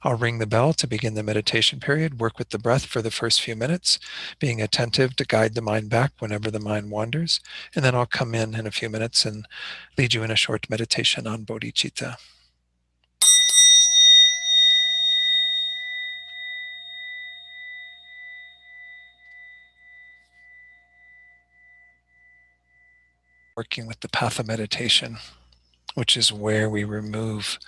I'll ring the bell to begin the meditation period, work with the breath for the first few minutes, being attentive to guide the mind back whenever the mind wanders, and then I'll come in a few minutes and lead you in a short meditation on Bodhichitta. Working with the path of meditation, which is where we remove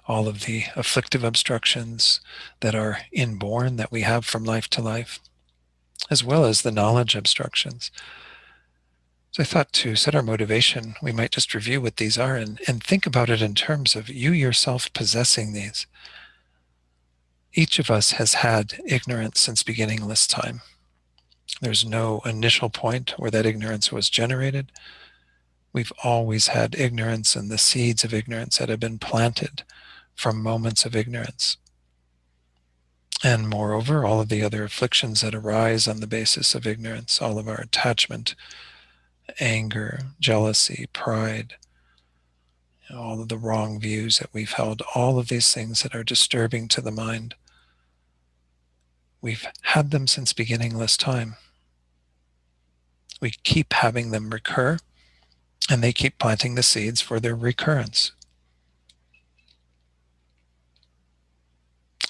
all of the afflictive obstructions that are inborn that we have from life to life, as well as the knowledge obstructions. So I thought to set our motivation, we might just review what these are and think about it in terms of you yourself possessing these. Each of us has had ignorance since beginningless time. There's no initial point where that ignorance was generated. We've always had ignorance and the seeds of ignorance that have been planted from moments of ignorance. And moreover, all of the other afflictions that arise on the basis of ignorance, all of our attachment, anger, jealousy, pride, all of the wrong views that we've held, all of these things that are disturbing to the mind, we've had them since beginningless time. We keep having them recur, and they keep planting the seeds for their recurrence.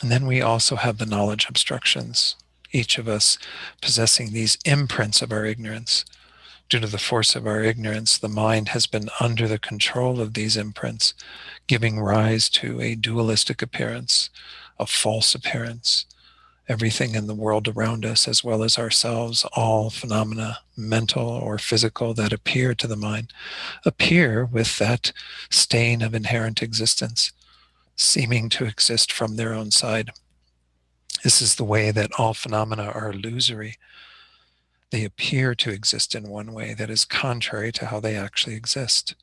And then we also have the knowledge obstructions, each of us possessing these imprints of our ignorance. Due to the force of our ignorance, the mind has been under the control of these imprints, giving rise to a dualistic appearance, a false appearance. Everything in the world around us, as well as ourselves, all phenomena, mental or physical, that appear to the mind, appear with that stain of inherent existence, seeming to exist from their own side. This is the way that all phenomena are illusory. They appear to exist in one way that is contrary to how they actually exist.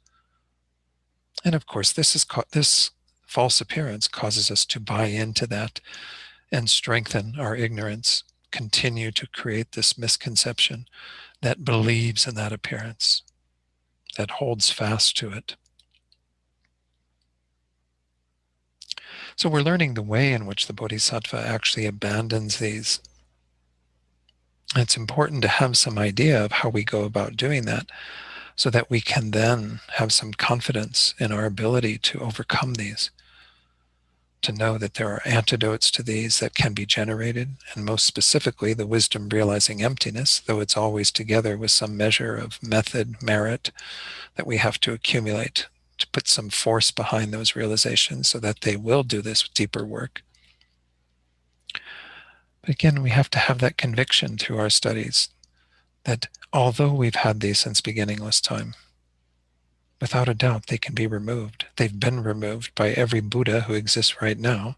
And of course, this false appearance causes us to buy into that and strengthen our ignorance, continue to create this misconception that believes in that appearance, that holds fast to it. So we're learning the way in which the Bodhisattva actually abandons these. It's important to have some idea of how we go about doing that so that we can then have some confidence in our ability to overcome these, to know that there are antidotes to these that can be generated, and most specifically the wisdom realizing emptiness, though it's always together with some measure of method, merit that we have to accumulate to put some force behind those realizations so that they will do this deeper work. But again, we have to have that conviction through our studies that although we've had these since beginningless time, without a doubt they can be removed. They've been removed by every Buddha who exists right now.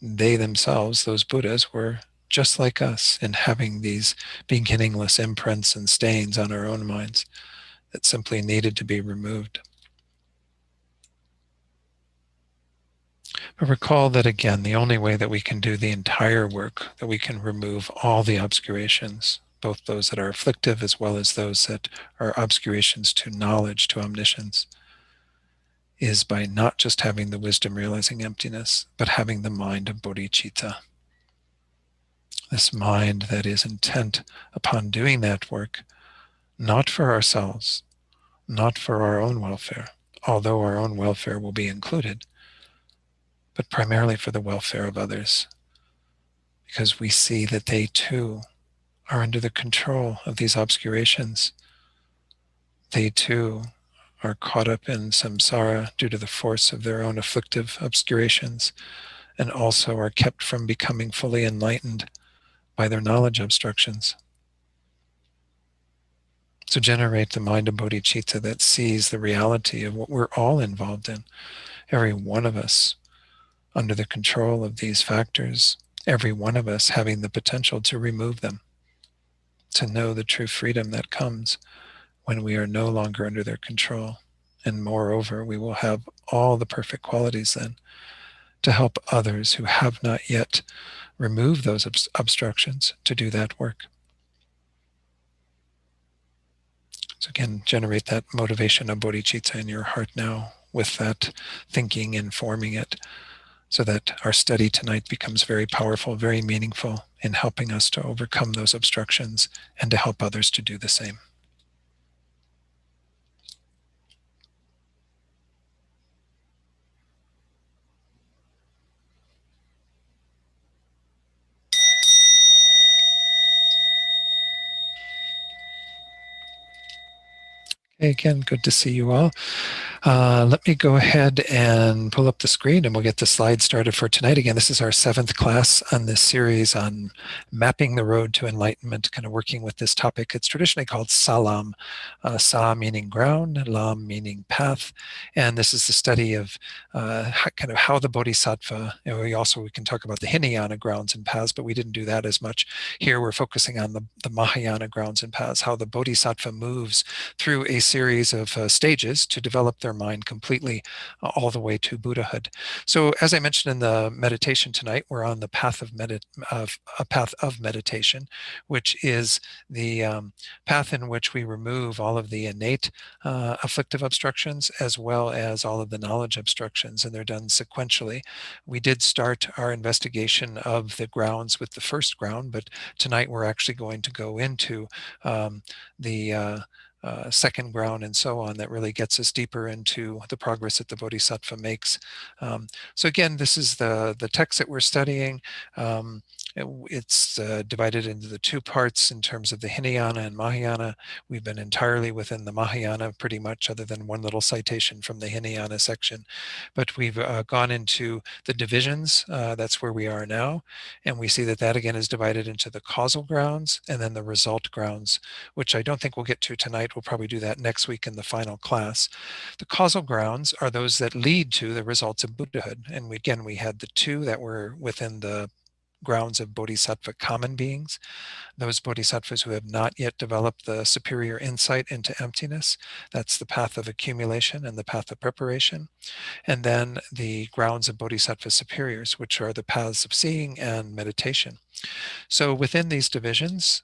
They themselves, those Buddhas, were just like us in having these beginningless imprints and stains on our own minds that simply needed to be removed. But recall that again, the only way that we can do the entire work, that we can remove all the obscurations, both those that are afflictive as well as those that are obscurations to knowledge, to omniscience, is by not just having the wisdom realizing emptiness, but having the mind of bodhicitta. This mind that is intent upon doing that work, not for ourselves, not for our own welfare, although our own welfare will be included, but primarily for the welfare of others, because we see that they too are under the control of these obscurations. They too are caught up in samsara due to the force of their own afflictive obscurations, and also are kept from becoming fully enlightened by their knowledge obstructions. So generate the mind of bodhicitta that sees the reality of what we're all involved in, every one of us under the control of these factors, every one of us having the potential to remove them, to know the true freedom that comes when we are no longer under their control. And moreover, we will have all the perfect qualities then to help others who have not yet removed those obstructions to do that work. So again, generate that motivation of bodhicitta in your heart now with that thinking informing it. so that our study tonight becomes very powerful, very meaningful in helping us to overcome those obstructions and to help others to do the same. Okay, again, good to see you all. Let me go ahead and pull up the screen and we'll get the slides started for tonight. Again, this is our 7th class on this series on mapping the road to enlightenment, kind of working with this topic. It's traditionally called Salam, Sa meaning ground, Lam meaning path. And this is the study of kind of how the Bodhisattva, we can talk about the Hinayana grounds and paths, but we didn't do that as much. Here we're focusing on the Mahayana grounds and paths, how the Bodhisattva moves through a series of stages to develop their mind completely all the way to Buddhahood. So as I mentioned in the meditation tonight, we're on the path of meditation, which is the path in which we remove all of the innate afflictive obstructions as well as all of the knowledge obstructions, and they're done sequentially. We did start our investigation of the grounds with the first ground, but tonight we're actually going to go into the second ground and so on. That really gets us deeper into the progress that the Bodhisattva makes. So again, this is the text that we're studying. It's divided into the 2 parts in terms of the Hinayana and Mahayana. We've been entirely within the Mahayana pretty much, other than one little citation from the Hinayana section. But we've gone into the divisions. That's where we are now. And we see that again is divided into the causal grounds and then the result grounds, which I don't think we'll get to tonight. We'll probably do that next week in the final class. The causal grounds are those that lead to the results of Buddhahood. And we had the 2 that were within the grounds of Bodhisattva common beings, those Bodhisattvas who have not yet developed the superior insight into emptiness. That's the path of accumulation and the path of preparation. And then the grounds of Bodhisattva superiors, which are the paths of seeing and meditation. So within these divisions,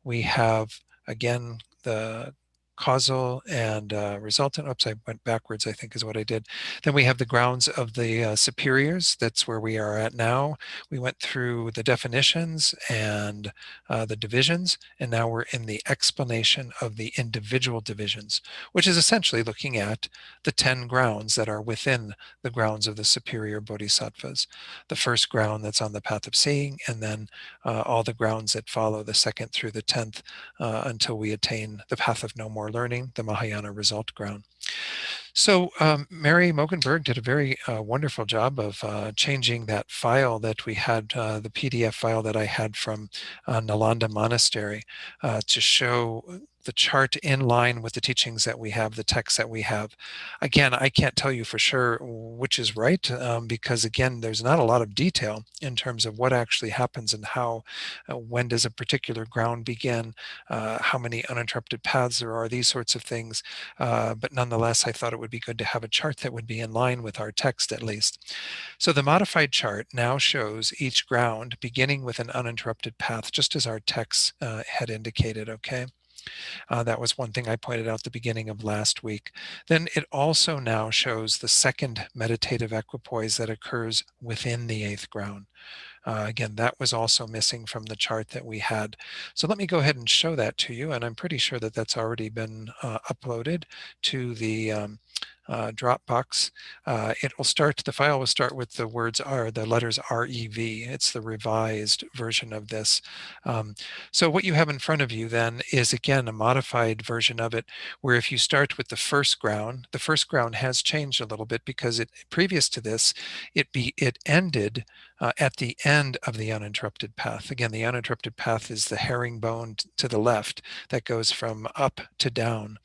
we have, again, the causal and resultant. Oops, I went backwards, I think is what I did. Then we have the grounds of the superiors. That's where we are at now. We went through the definitions and the divisions, and now we're in the explanation of the individual divisions, which is essentially looking at the 10 grounds that are within the grounds of the superior bodhisattvas. The first ground that's on the path of seeing, and then all the grounds that follow the 2nd through the 10th until we attain the path of no more learning, the Mahayana result ground. So Mary Mogenberg did a very wonderful job of changing that file that we had, the PDF file that I had from Nalanda Monastery, to show the chart in line with the teachings that we have, the texts that we have. Again, I can't tell you for sure which is right, because again, there's not a lot of detail in terms of what actually happens and how, when does a particular ground begin, how many uninterrupted paths there are, these sorts of things. But nonetheless, I thought it would be good to have a chart that would be in line with our text at least. So the modified chart now shows each ground beginning with an uninterrupted path, just as our text had indicated, okay? That was one thing I pointed out at the beginning of last week. Then it also now shows the 2nd meditative equipoise that occurs within the 8th ground. Again, that was also missing from the chart that we had. So let me go ahead and show that to you. And I'm pretty sure that that's already been uploaded to the Dropbox. The file will start with the letters REV. It's the revised version of this. So what you have in front of you then is, again, a modified version of it, where if you start with the first ground has changed a little bit, because previous to this, it ended at the end of the uninterrupted path. Again, the uninterrupted path is the herringbone to the left that goes from up to down.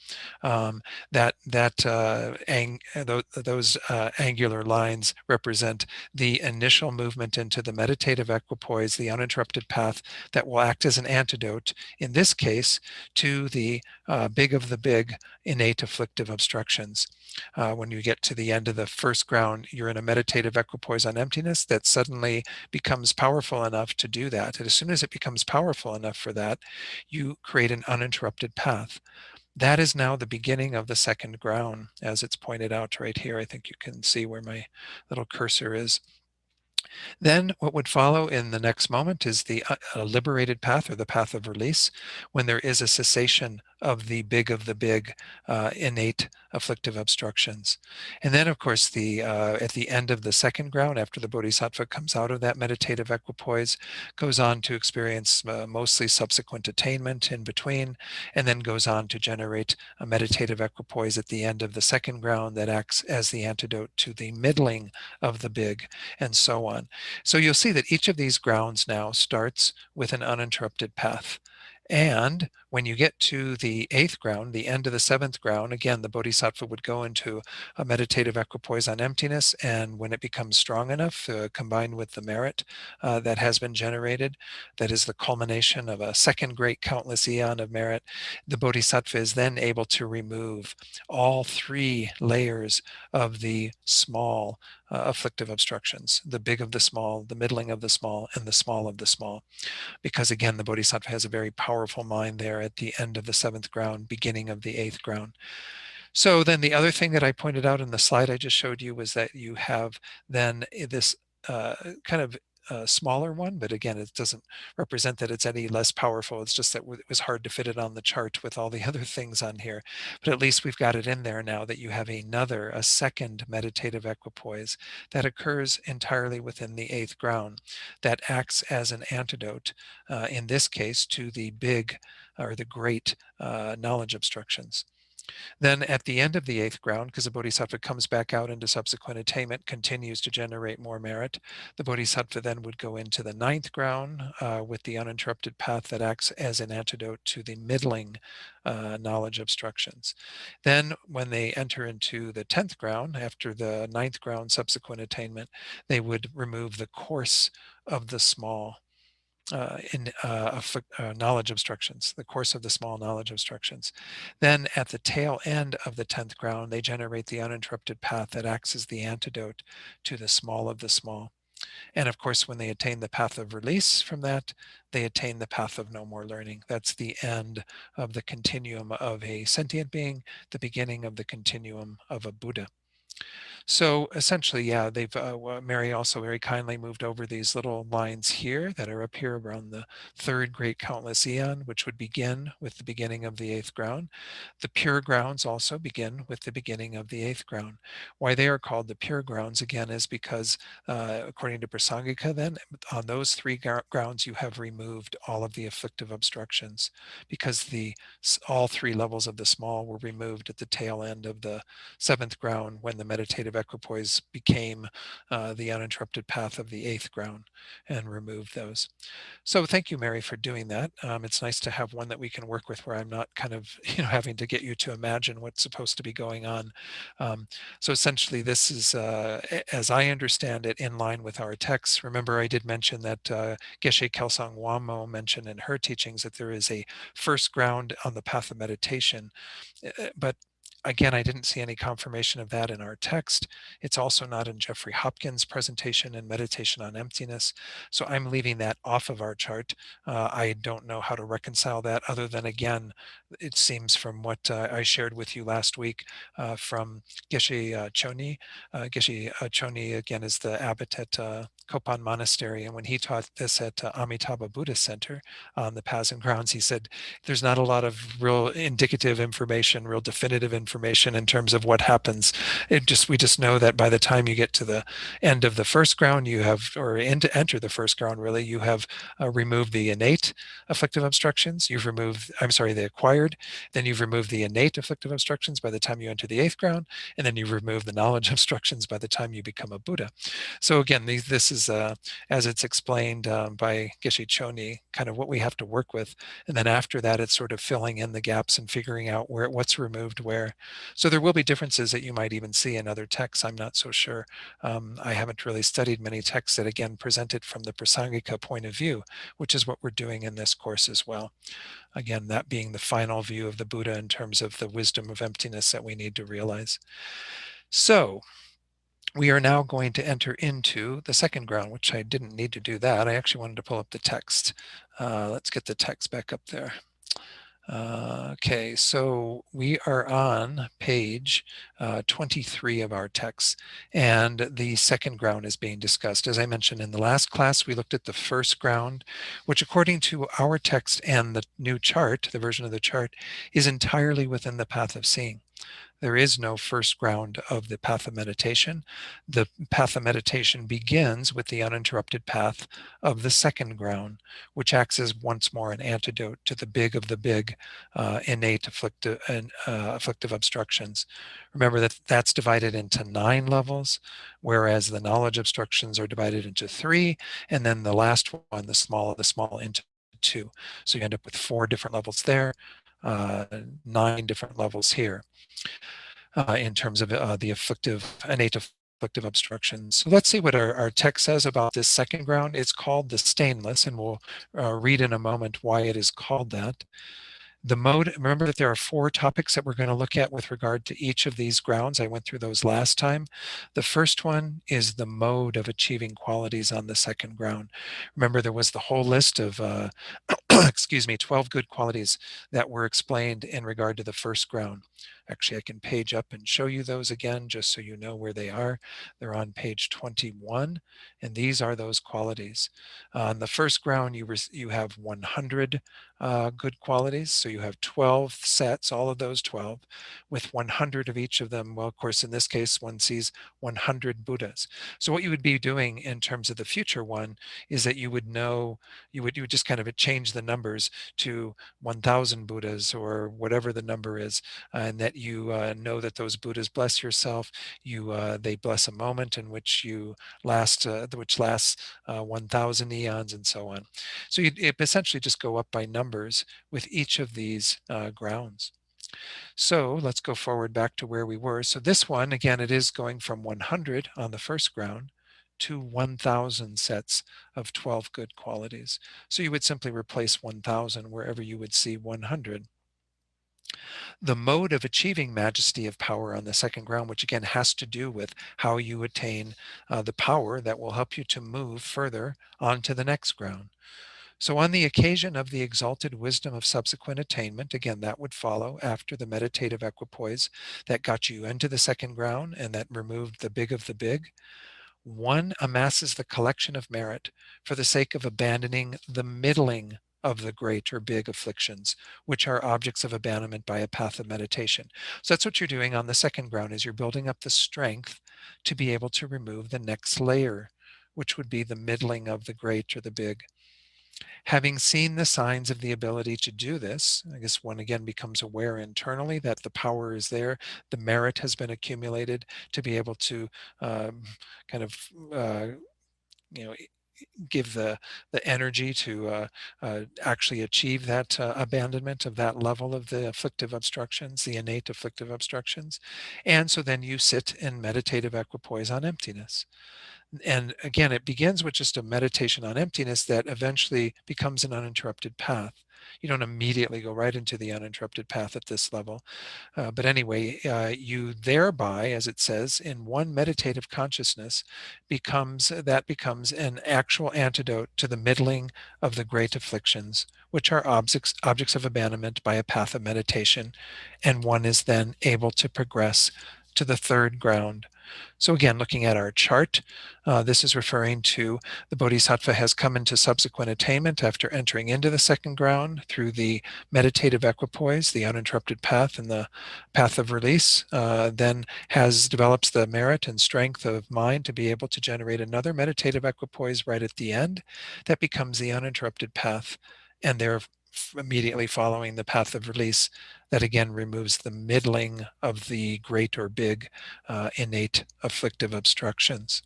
Those angular lines represent the initial movement into the meditative equipoise, the uninterrupted path that will act as an antidote, in this case, to the big of the big innate afflictive obstructions. When you get to the end of the first ground, you're in a meditative equipoise on emptiness that suddenly becomes powerful enough to do that. And as soon as it becomes powerful enough for that, you create an uninterrupted path. That is now the beginning of the second ground, as it's pointed out right here. I think you can see where my little cursor is. Then what would follow in the next moment is the liberated path, or the path of release, when there is a cessation of the big innate afflictive obstructions. And then, of course, at the end of the second ground, after the Bodhisattva comes out of that meditative equipoise, goes on to experience mostly subsequent attainment in between, and then goes on to generate a meditative equipoise at the end of the second ground that acts as the antidote to the middling of the big, and so on. So you'll see that each of these grounds now starts with an uninterrupted path. And when you get to the eighth ground, the end of the seventh ground, again, the Bodhisattva would go into a meditative equipoise on emptiness. And when it becomes strong enough, combined with the merit that has been generated, that is the culmination of a second great countless eon of merit, the Bodhisattva is then able to remove all three layers of the small afflictive obstructions, the big of the small, the middling of the small, and the small of the small. Because again, the Bodhisattva has a very powerful mind there at the end of the seventh ground, beginning of the eighth ground. So then the other thing that I pointed out in the slide I just showed you was that you have then this kind of smaller one, but again, it doesn't represent that it's any less powerful. It's just that it was hard to fit it on the chart with all the other things on here. But at least we've got it in there now that you have a second meditative equipoise that occurs entirely within the eighth ground that acts as an antidote, in this case, to the big or the great knowledge obstructions. Then at the end of the eighth ground, because the Bodhisattva comes back out into subsequent attainment, continues to generate more merit, the Bodhisattva then would go into the ninth ground with the uninterrupted path that acts as an antidote to the middling knowledge obstructions. Then when they enter into the 10th ground, after the ninth ground subsequent attainment, they would remove the course of the small knowledge obstructions, the course of the small knowledge obstructions. Then at the tail end of the 10th ground, they generate the uninterrupted path that acts as the antidote to the small of the small. And of course, when they attain the path of release from that, they attain the path of no more learning. That's the end of the continuum of a sentient being, the beginning of the continuum of a Buddha. So essentially, yeah, Mary also very kindly moved over these little lines here that are up here around the third great countless eon, which would begin with the beginning of the eighth ground. The pure grounds also begin with the beginning of the eighth ground. Why they are called the pure grounds, again, is because according to Prasangika, then on those three grounds, you have removed all of the afflictive obstructions, because all three levels of the small were removed at the tail end of the seventh ground when the meditative equipoise became the uninterrupted path of the eighth ground and removed those. So thank you, Mary, for doing that. It's nice to have one that we can work with where I'm not kind of having to get you to imagine what's supposed to be going on. So essentially, this is, as I understand it, in line with our texts. Remember, I did mention that Geshe Kelsang Wamo mentioned in her teachings that there is a first ground on the path of meditation, but again, I didn't see any confirmation of that in our text. It's also not in Jeffrey Hopkins' presentation in Meditation on Emptiness. So I'm leaving that off of our chart. I don't know how to reconcile that other than, again, it seems from what I shared with you last week from Geshe Choni. Geshe Choni, again, is the abbot at Kopan Monastery. And when he taught this at Amitabha Buddhist Center on the Paths and Grounds, he said, there's not a lot of real indicative information, real definitive information in terms of what happens. We just know that by the time you get to the end of the first ground, enter the first ground, really, you have removed the innate afflictive obstructions. The acquired. Then you've removed the innate afflictive obstructions by the time you enter the eighth ground, and then you've removed the knowledge obstructions by the time you become a Buddha. So again, this is, as it's explained by Geshe Choni, kind of what we have to work with. And then after that, it's sort of filling in the gaps and figuring out what's removed where. So there will be differences that you might even see in other texts. I'm not so sure. I haven't really studied many texts that, again, present it from the Prasangika point of view, which is what we're doing in this course as well. Again, that being the final view of the Buddha in terms of the wisdom of emptiness that we need to realize. So we are now going to enter into the second ground, which I didn't need to do that. I actually wanted to pull up the text. Let's get the text back up there. Okay, so we are on page 23 of our text, and the second ground is being discussed. As I mentioned in the last class, we looked at the first ground, which according to our text and the new chart, the version of the chart, is entirely within the path of seeing. There is no first ground of the path of meditation. The path of meditation begins with the uninterrupted path of the second ground, which acts as once more an antidote to the big of the big innate afflictive obstructions. Remember that that's divided into 9 levels, whereas the knowledge obstructions are divided into 3, and then the last one, the small, into 2. So you end up with 4 different levels there, 9 different levels here in terms of the innate afflictive obstructions. So let's see what our text says about this second ground. It's called the stainless, and we'll read in a moment why it is called that. The mode, remember that there are 4 topics that we're going to look at with regard to each of these grounds. I went through those last time. The first one is the mode of achieving qualities on the second ground. Remember, there was the whole list of, excuse me, 12 good qualities that were explained in regard to the first ground. Actually, I can page up and show you those again, just so you know where they are. They're on page 21, and these are those qualities. On the first ground, you have 100 good qualities. So you have 12 sets, all of those 12, with 100 of each of them. Well, of course, in this case, one sees 100 Buddhas. So what you would be doing in terms of the future one is that you would know, you would just kind of change the numbers to 1,000 Buddhas or whatever the number is, and that you know that those Buddhas bless yourself. They bless a moment in which which lasts 1,000 eons and so on. So it essentially just go up by numbers with each of these grounds. So let's go forward back to where we were. So this one, again, it is going from 100 on the first ground to 1,000 sets of 12 good qualities. So you would simply replace 1,000 wherever you would see 100. The mode of achieving majesty of power on the second ground, which again has to do with how you attain the power that will help you to move further on to the next ground. So on the occasion of the exalted wisdom of subsequent attainment, again, that would follow after the meditative equipoise that got you into the second ground and that removed the big of the big, one amasses the collection of merit for the sake of abandoning the middling of the great or big afflictions, which are objects of abandonment by a path of meditation. So that's what you're doing on the second ground, is you're building up the strength to be able to remove the next layer, which would be the middling of the great or the big. Having seen the signs of the ability to do this, I guess one again becomes aware internally that the power is there, the merit has been accumulated to be able to kind of, you know, give the energy to actually achieve that abandonment of that level of the afflictive obstructions, the innate afflictive obstructions. And so then you sit in meditative equipoise on emptiness. And again, it begins with just a meditation on emptiness that eventually becomes an uninterrupted path. You don't immediately go right into the uninterrupted path at this level. But anyway, you thereby, as it says, in one meditative consciousness, becomes an actual antidote to the middling of the great afflictions, which are objects of abandonment by a path of meditation. And one is then able to progress to the third ground. So again, looking at our chart, this is referring to the Bodhisattva has come into subsequent attainment after entering into the second ground through the meditative equipoise, the uninterrupted path and the path of release, then develops the merit and strength of mind to be able to generate another meditative equipoise right at the end that becomes the uninterrupted path, and they're immediately following the path of release that again removes the middling of the great or big innate afflictive obstructions.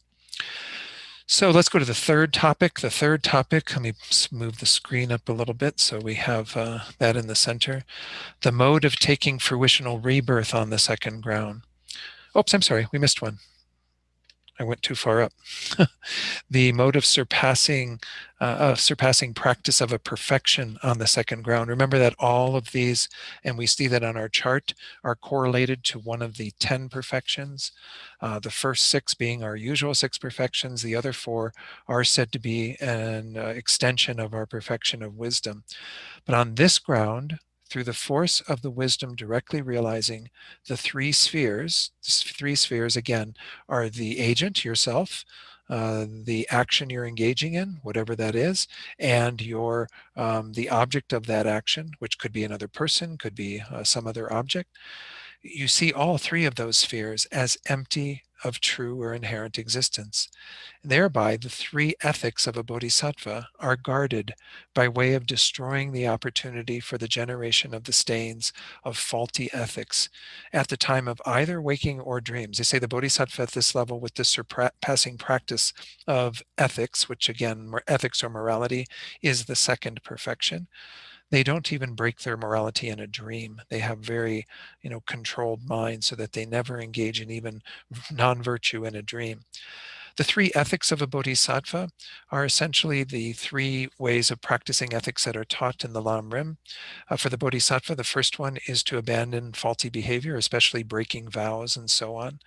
So let's go to the third topic. The third topic, let me move the screen up a little bit so we have that in the center. The mode of taking fruitional rebirth on the second ground. Oops, I'm sorry, we missed one. I went too far up. The mode of surpassing practice of a perfection on the second ground. Remember that all of these, and we see that on our chart, are correlated to one of the 10 perfections. The first 6 being our usual 6 perfections. The other 4 are said to be an extension of our perfection of wisdom. But on this ground, through the force of the wisdom directly realizing the three spheres. These three spheres, again, are the agent, yourself, the action you're engaging in, whatever that is, and your the object of that action, which could be another person, could be some other object. You see all three of those spheres as empty of true or inherent existence. Thereby, the three ethics of a bodhisattva are guarded by way of destroying the opportunity for the generation of the stains of faulty ethics at the time of either waking or dreams. They say the bodhisattva at this level, with the surpassing practice of ethics, which again, ethics or morality, is the second perfection. They don't even break their morality in a dream. They have very, controlled minds so that they never engage in even non-virtue in a dream. The three ethics of a bodhisattva are essentially the three ways of practicing ethics that are taught in the Lam Rim. For the bodhisattva, the first one is to abandon faulty behavior, especially breaking vows and so on.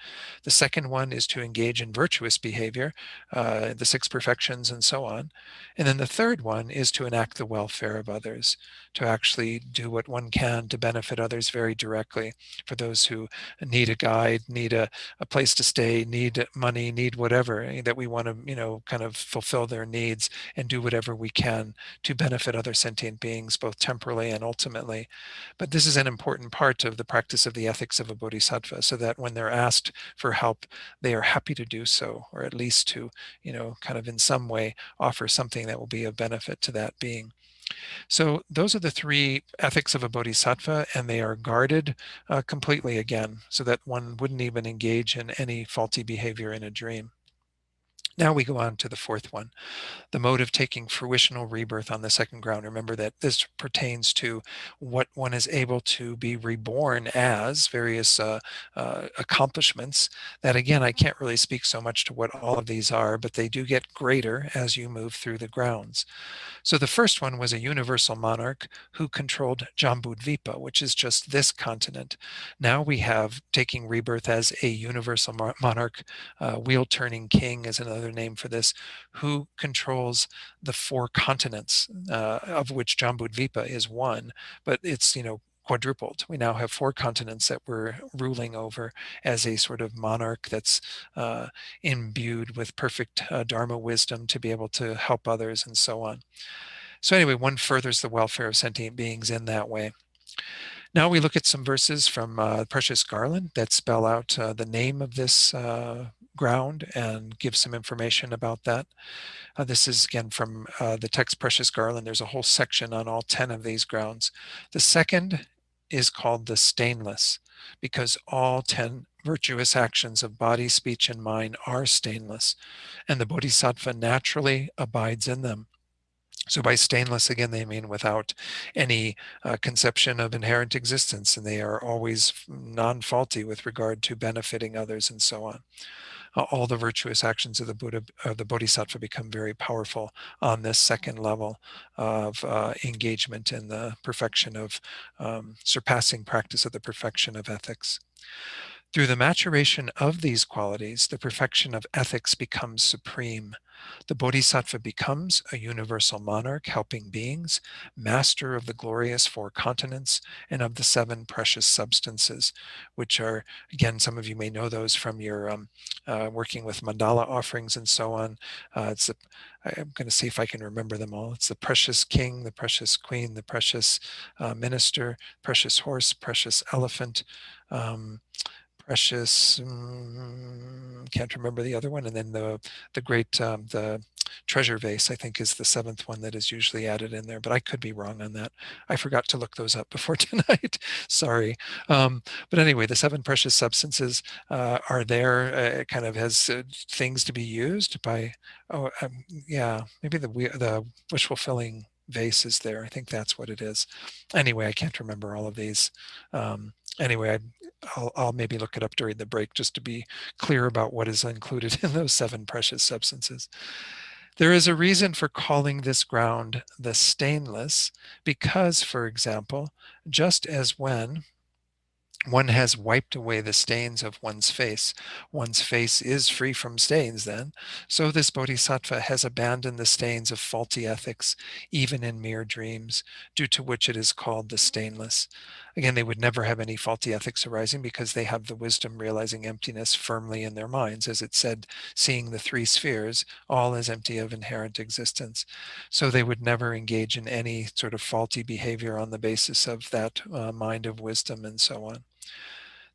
The second one is to engage in virtuous behavior, the six perfections and so on. And then the third one is to enact the welfare of others, to actually do what one can to benefit others very directly. For those who need a guide, need a place to stay, need money, need whatever, that we want to, kind of fulfill their needs and do whatever we can to benefit other sentient beings, both temporally and ultimately. But this is an important part of the practice of the ethics of a bodhisattva, so that when they're asked for help, they are happy to do so, or at least to, kind of in some way offer something that will be of benefit to that being. So those are the three ethics of a bodhisattva, and they are guarded completely again, so that one wouldn't even engage in any faulty behavior in a dream. Now we go on to the fourth one, the mode of taking fruitional rebirth on the second ground. Remember that this pertains to what one is able to be reborn as, various accomplishments that, again, I can't really speak so much to what all of these are, but they do get greater as you move through the grounds. So the first one was a universal monarch who controlled Jambudvipa, which is just this continent. Now we have taking rebirth as a universal monarch, wheel-turning king is another name for this, who controls the four continents, of which Jambudvipa is one, but it's, quadrupled. We now have four continents that we're ruling over as a sort of monarch that's imbued with perfect Dharma wisdom to be able to help others and so on. So anyway, one furthers the welfare of sentient beings in that way. Now we look at some verses from Precious Garland that spell out the name of this ground and give some information about that. This is again from the text Precious Garland. There's a whole section on all 10 of these grounds. The second is called the stainless, because all 10 virtuous actions of body, speech, and mind are stainless, and the bodhisattva naturally abides in them. So by stainless, again, they mean without any conception of inherent existence, and they are always non-faulty with regard to benefiting others and so on. All the virtuous actions of the Buddha, the Bodhisattva, become very powerful on this second level of engagement in the perfection of surpassing practice of the perfection of ethics. Through the maturation of these qualities, the perfection of ethics becomes supreme. The Bodhisattva becomes a universal monarch helping beings, master of the glorious four continents and of the seven precious substances, which are, again, some of you may know those from your working with mandala offerings and so on. I'm going to see if I can remember them all. It's the precious king, the precious queen, the precious minister, precious horse, precious elephant, precious, can't remember the other one, and then the great, the treasure vase, I think, is the seventh one that is usually added in there, but I could be wrong on that. I forgot to look those up before tonight. Sorry. But anyway, the seven precious substances are there. It kind of has things to be used by, yeah, maybe the wish fulfilling vase is there. I think that's what it is. Anyway, I can't remember all of these. Anyway, I'll maybe look it up during the break just to be clear about what is included in those seven precious substances. There is a reason for calling this ground the stainless, because, for example, just as when One has wiped away the stains of one's face. One's face is free from stains then. So this bodhisattva has abandoned the stains of faulty ethics, even in mere dreams, due to which it is called the stainless. Again, they would never have any faulty ethics arising because they have the wisdom realizing emptiness firmly in their minds. As it said, seeing the three spheres, all is empty of inherent existence. So they would never engage in any sort of faulty behavior on the basis of that mind of wisdom and so on.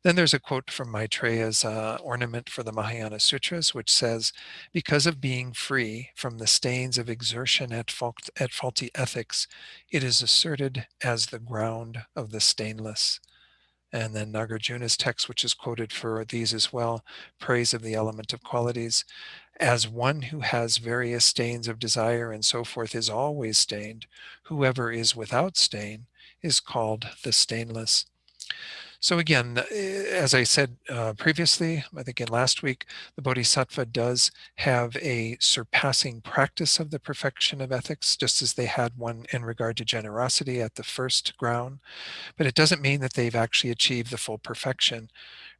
Then there's a quote from Maitreya's ornament for the Mahayana Sutras, which says, because of being free from the stains of exertion at faulty ethics, it is asserted as the ground of the stainless. And then Nagarjuna's text, which is quoted for these as well, praise of the element of qualities. As one who has various stains of desire and so forth is always stained, whoever is without stain is called the stainless. So again, as I said previously, I think in last week, the Bodhisattva does have a surpassing practice of the perfection of ethics, just as they had one in regard to generosity at the first ground. But it doesn't mean that they've actually achieved the full perfection.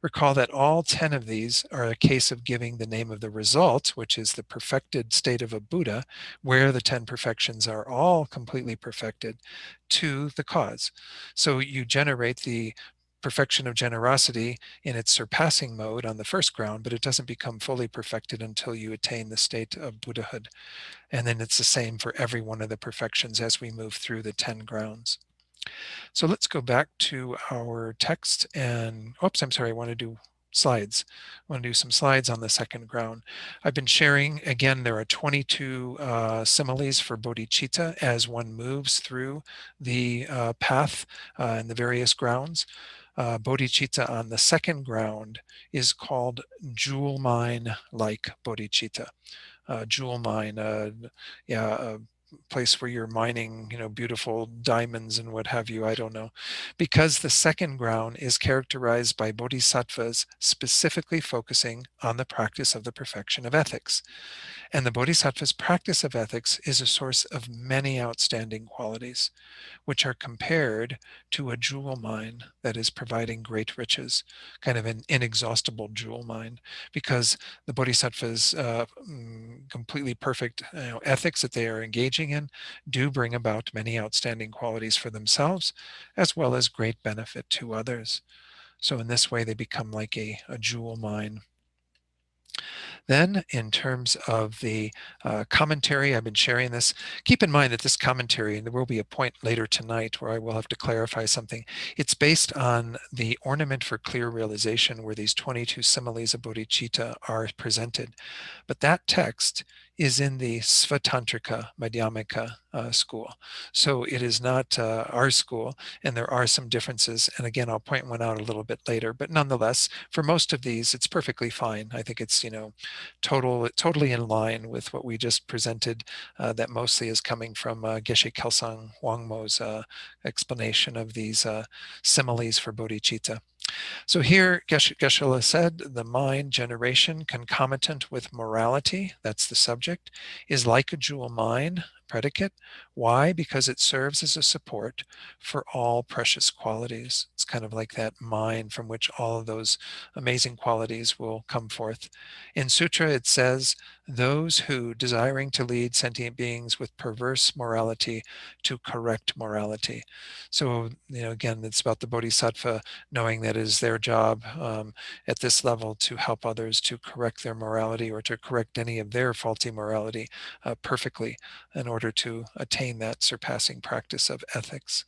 Recall that all 10 of these are a case of giving the name of the result, which is the perfected state of a Buddha, where the 10 perfections are all completely perfected, to the cause. So you generate the perfection of generosity in its surpassing mode on the first ground, but it doesn't become fully perfected until you attain the state of Buddhahood. And then it's the same for every one of the perfections as we move through the 10 grounds. So let's go back to our text and, oops, I'm sorry, I want to do slides. I want to do some slides on the second ground. I've been sharing, again, there are 22 similes for bodhicitta as one moves through the path and the various grounds. Bodhicitta on the second ground is called jewel mine like bodhicitta. Jewel mine, a place where you're mining, beautiful diamonds and what have you, I don't know. Because the second ground is characterized by bodhisattvas specifically focusing on the practice of the perfection of ethics. And the bodhisattva's practice of ethics is a source of many outstanding qualities, which are compared to a jewel mine that is providing great riches, kind of an inexhaustible jewel mine, because the bodhisattva's completely perfect ethics that they are engaging in do bring about many outstanding qualities for themselves, as well as great benefit to others. So in this way, they become like a jewel mine. Then, in terms of the commentary, I've been sharing this. Keep in mind that this commentary, and there will be a point later tonight where I will have to clarify something. It's based on the ornament for clear realization, where these 22 similes of bodhicitta are presented. But that text is in the Svatantrika Madhyamika school. So it is not our school, and there are some differences. And again, I'll point one out a little bit later. But nonetheless, for most of these, it's perfectly fine. I think it's, totally in line with what we just presented, that mostly is coming from Geshe Kelsang Wangmo's explanation of these similes for bodhicitta. So here, Geshe-la said, the mind generation concomitant with morality, that's the subject, is like a jewel mine, predicate. Why? Because it serves as a support for all precious qualities. It's kind of like that mine from which all of those amazing qualities will come forth. In Sutra, it says, those who, desiring to lead sentient beings with perverse morality to correct morality. So, again, it's about the bodhisattva knowing that it is their job at this level to help others to correct their morality or to correct any of their faulty morality perfectly in order to attain that surpassing practice of ethics.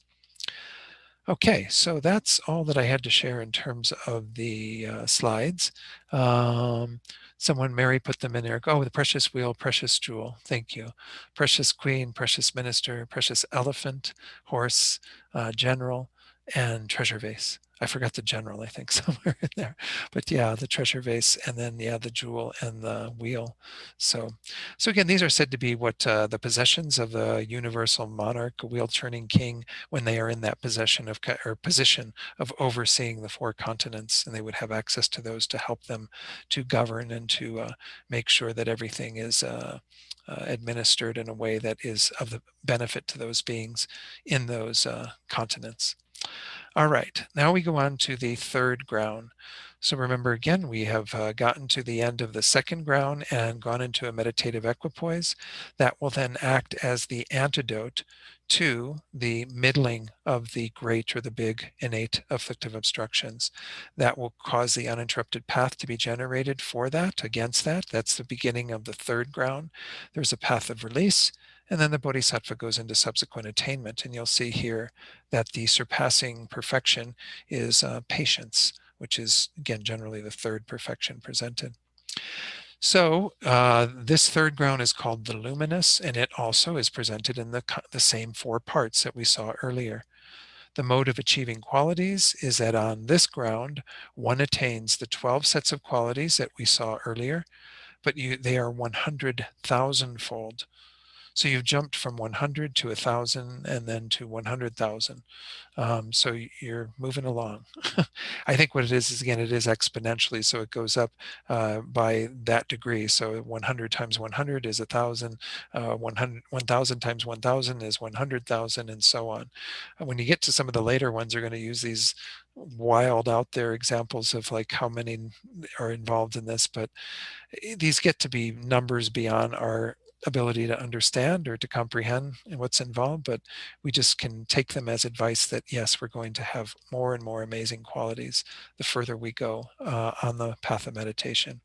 Okay, so that's all that I had to share in terms of the slides. Mary put them in there. Oh, the precious wheel, precious jewel. Thank you. Precious queen, precious minister, precious elephant, horse, general, and treasure vase. I forgot the general, I think, somewhere in there. But yeah, the treasure vase, and then, yeah, the jewel and the wheel. So again, these are said to be what the possessions of the universal monarch, a wheel-turning king, when they are in that position of overseeing the four continents, and they would have access to those to help them to govern and to make sure that everything is administered in a way that is of the benefit to those beings in those continents. All right, now we go on to the third ground. So remember again, we have gotten to the end of the second ground and gone into a meditative equipoise. That will then act as the antidote to the middling of the great or the big innate afflictive obstructions. That will cause the uninterrupted path to be generated for that, against that. That's the beginning of the third ground. There's a path of release, and then the Bodhisattva goes into subsequent attainment. And you'll see here that the surpassing perfection is patience, which is, again, generally the third perfection presented. So this third ground is called the luminous, and it also is presented in the same four parts that we saw earlier. The mode of achieving qualities is that on this ground, one attains the 12 sets of qualities that we saw earlier, but they are 100,000-fold. So you've jumped from 100 to 1,000 and then to 100,000. So you're moving along. I think what it is again, it is exponentially. So it goes up by that degree. So 100 times 100 is 1,000. 1,000 times 1,000 is 100,000, and so on. When you get to some of the later ones, they're going to use these wild out there examples of like how many are involved in this, but these get to be numbers beyond our ability to understand or to comprehend what's involved, but we just can take them as advice that yes, we're going to have more and more amazing qualities the further we go on the path of meditation.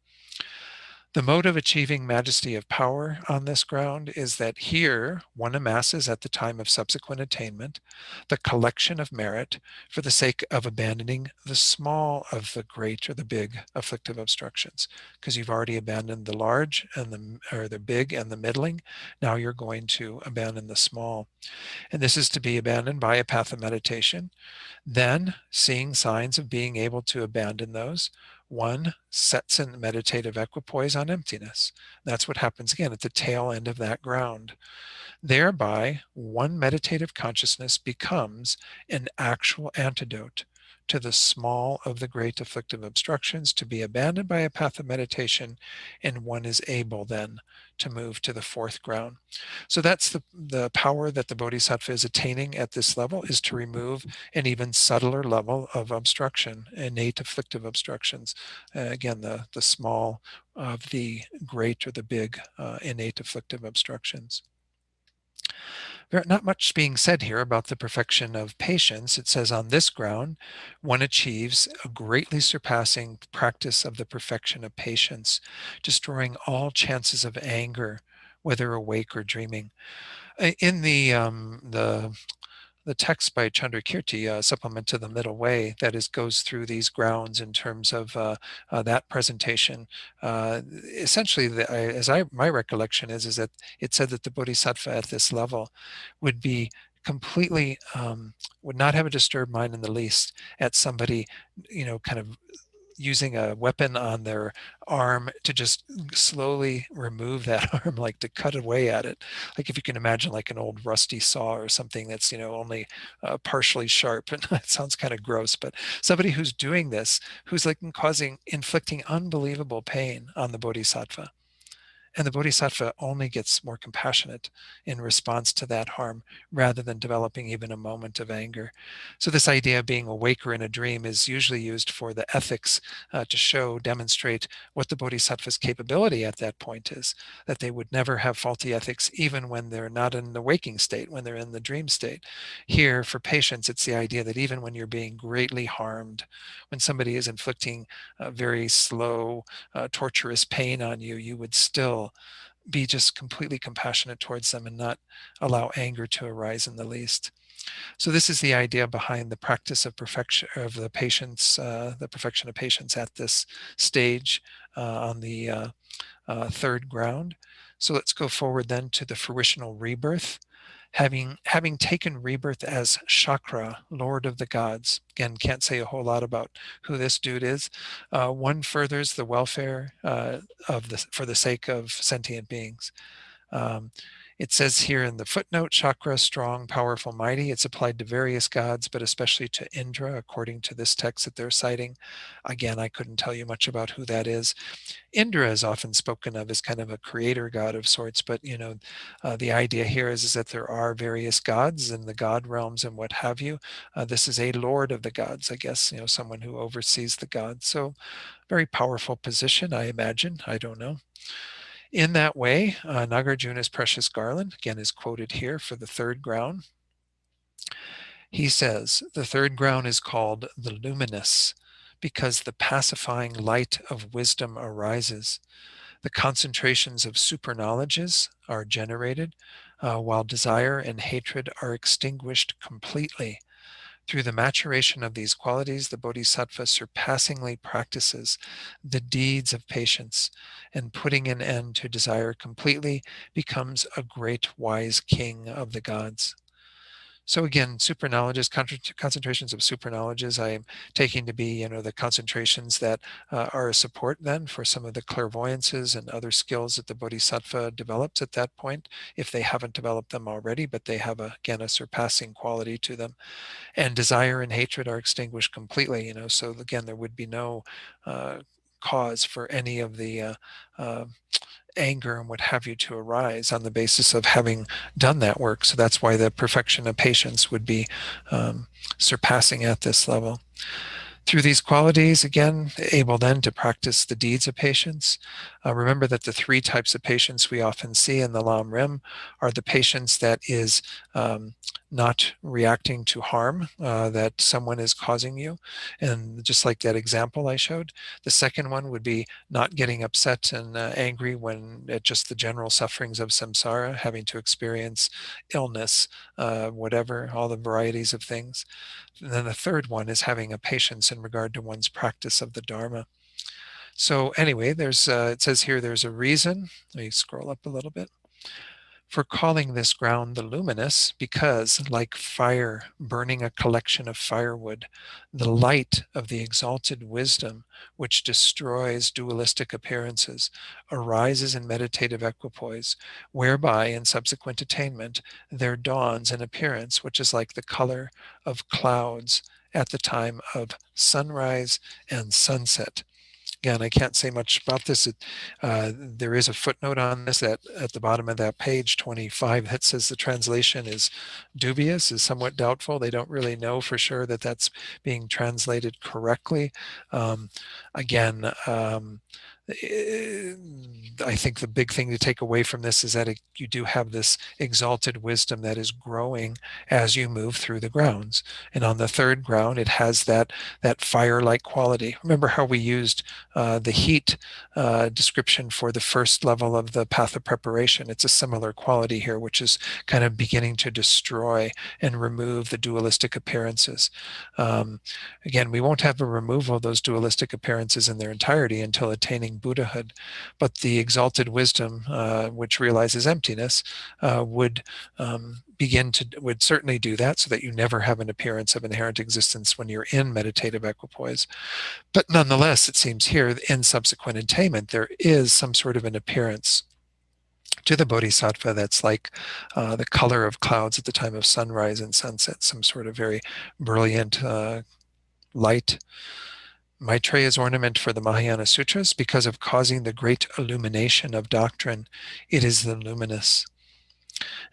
The mode of achieving majesty of power on this ground is that here one amasses at the time of subsequent attainment the collection of merit for the sake of abandoning the small of the great or the big afflictive obstructions, because you've already abandoned the large and the big and the middling. Now you're going to abandon the small. And this is to be abandoned by a path of meditation. Then, seeing signs of being able to abandon those, one sets in meditative equipoise on emptiness. That's what happens again at the tail end of that ground. Thereby, one meditative consciousness becomes an actual antidote to the small of the great afflictive obstructions to be abandoned by a path of meditation, and one is able then to move to the fourth ground. So that's the power that the Bodhisattva is attaining at this level, is to remove an even subtler level of obstruction, innate afflictive obstructions. Again, the small of the great or the big innate afflictive obstructions. Not much being said here about the perfection of patience. It says, on this ground, one achieves a greatly surpassing practice of the perfection of patience, destroying all chances of anger, whether awake or dreaming. In the text by Chandrakirti, Supplement to the Middle Way, that goes through these grounds in terms of that presentation. Essentially, my recollection is that it said that the Bodhisattva at this level would be completely, would not have a disturbed mind in the least at somebody, kind of using a weapon on their arm to just slowly remove that arm, like to cut away at it. Like if you can imagine like an old rusty saw or something that's, only partially sharp. And it sounds kind of gross, but somebody who's doing this, who's like inflicting unbelievable pain on the Bodhisattva. And the Bodhisattva only gets more compassionate in response to that harm rather than developing even a moment of anger. So this idea of being awake or in a dream is usually used for the ethics to demonstrate what the Bodhisattva's capability at that point is, that they would never have faulty ethics even when they're not in the waking state, when they're in the dream state. Here, for patience, it's the idea that even when you're being greatly harmed, when somebody is inflicting very slow, torturous pain on you, you would still be just completely compassionate towards them and not allow anger to arise in the least. So this is the idea behind the practice of perfection of the patience, the perfection of patience at this stage on the third ground. So let's go forward then to the fruitional rebirth. Having taken rebirth as Chakra, Lord of the Gods. Again, can't say a whole lot about who this dude is. One furthers the welfare for the sake of sentient beings. It says here in the footnote, chakra, strong, powerful, mighty. It's applied to various gods, but especially to Indra, according to this text that they're citing. Again, I couldn't tell you much about who that is. Indra is often spoken of as kind of a creator god of sorts, but the idea here is that there are various gods in the god realms and what have you. This is a lord of the gods, I guess, someone who oversees the gods. So very powerful position, I imagine. I don't know. In that way, Nagarjuna's precious garland, again, is quoted here for the third ground. He says, the third ground is called the luminous because the pacifying light of wisdom arises. The concentrations of superknowledges are generated, while desire and hatred are extinguished completely. Through the maturation of these qualities, the Bodhisattva surpassingly practices the deeds of patience, and putting an end to desire completely becomes a great wise king of the gods. So again, superknowledges, concentrations of superknowledges, I am taking to be, the concentrations that are a support then for some of the clairvoyances and other skills that the Bodhisattva develops at that point, if they haven't developed them already, but they have, again, a surpassing quality to them. And desire and hatred are extinguished completely, so again, there would be no cause for any of the anger and what have you to arise on the basis of having done that work. So that's why the perfection of patience would be surpassing at this level. Through these qualities, again, able then to practice the deeds of patience. Remember that the three types of patience we often see in the Lam Rim are the patience that is not reacting to harm that someone is causing you. And just like that example I showed, the second one would be not getting upset and angry when at just the general sufferings of samsara, having to experience illness, whatever, all the varieties of things. And then the third one is having a patience in regard to one's practice of the Dharma. So anyway, it says here there's a reason. Let me scroll up a little bit. For calling this ground the luminous, because like fire burning a collection of firewood, the light of the exalted wisdom, which destroys dualistic appearances, arises in meditative equipoise, whereby in subsequent attainment there dawns an appearance which is like the color of clouds at the time of sunrise and sunset. Again, I can't say much about this. There is a footnote on this that at the bottom of that page 25 that says the translation is dubious, is somewhat doubtful. They don't really know for sure that that's being translated correctly. Again, I think the big thing to take away from this is that you do have this exalted wisdom that is growing as you move through the grounds. And on the third ground, it has that fire-like quality. Remember how we used the heat description for the first level of the path of preparation? It's a similar quality here, which is kind of beginning to destroy and remove the dualistic appearances. Again, we won't have a removal of those dualistic appearances in their entirety until attaining Buddhahood, but the exalted wisdom, which realizes emptiness, would certainly do that, so that you never have an appearance of inherent existence when you're in meditative equipoise. But nonetheless, it seems here in subsequent attainment, there is some sort of an appearance to the Bodhisattva that's like the color of clouds at the time of sunrise and sunset, some sort of very brilliant light. Maitreya's ornament for the Mahayana Sutras, because of causing the great illumination of doctrine, it is the luminous.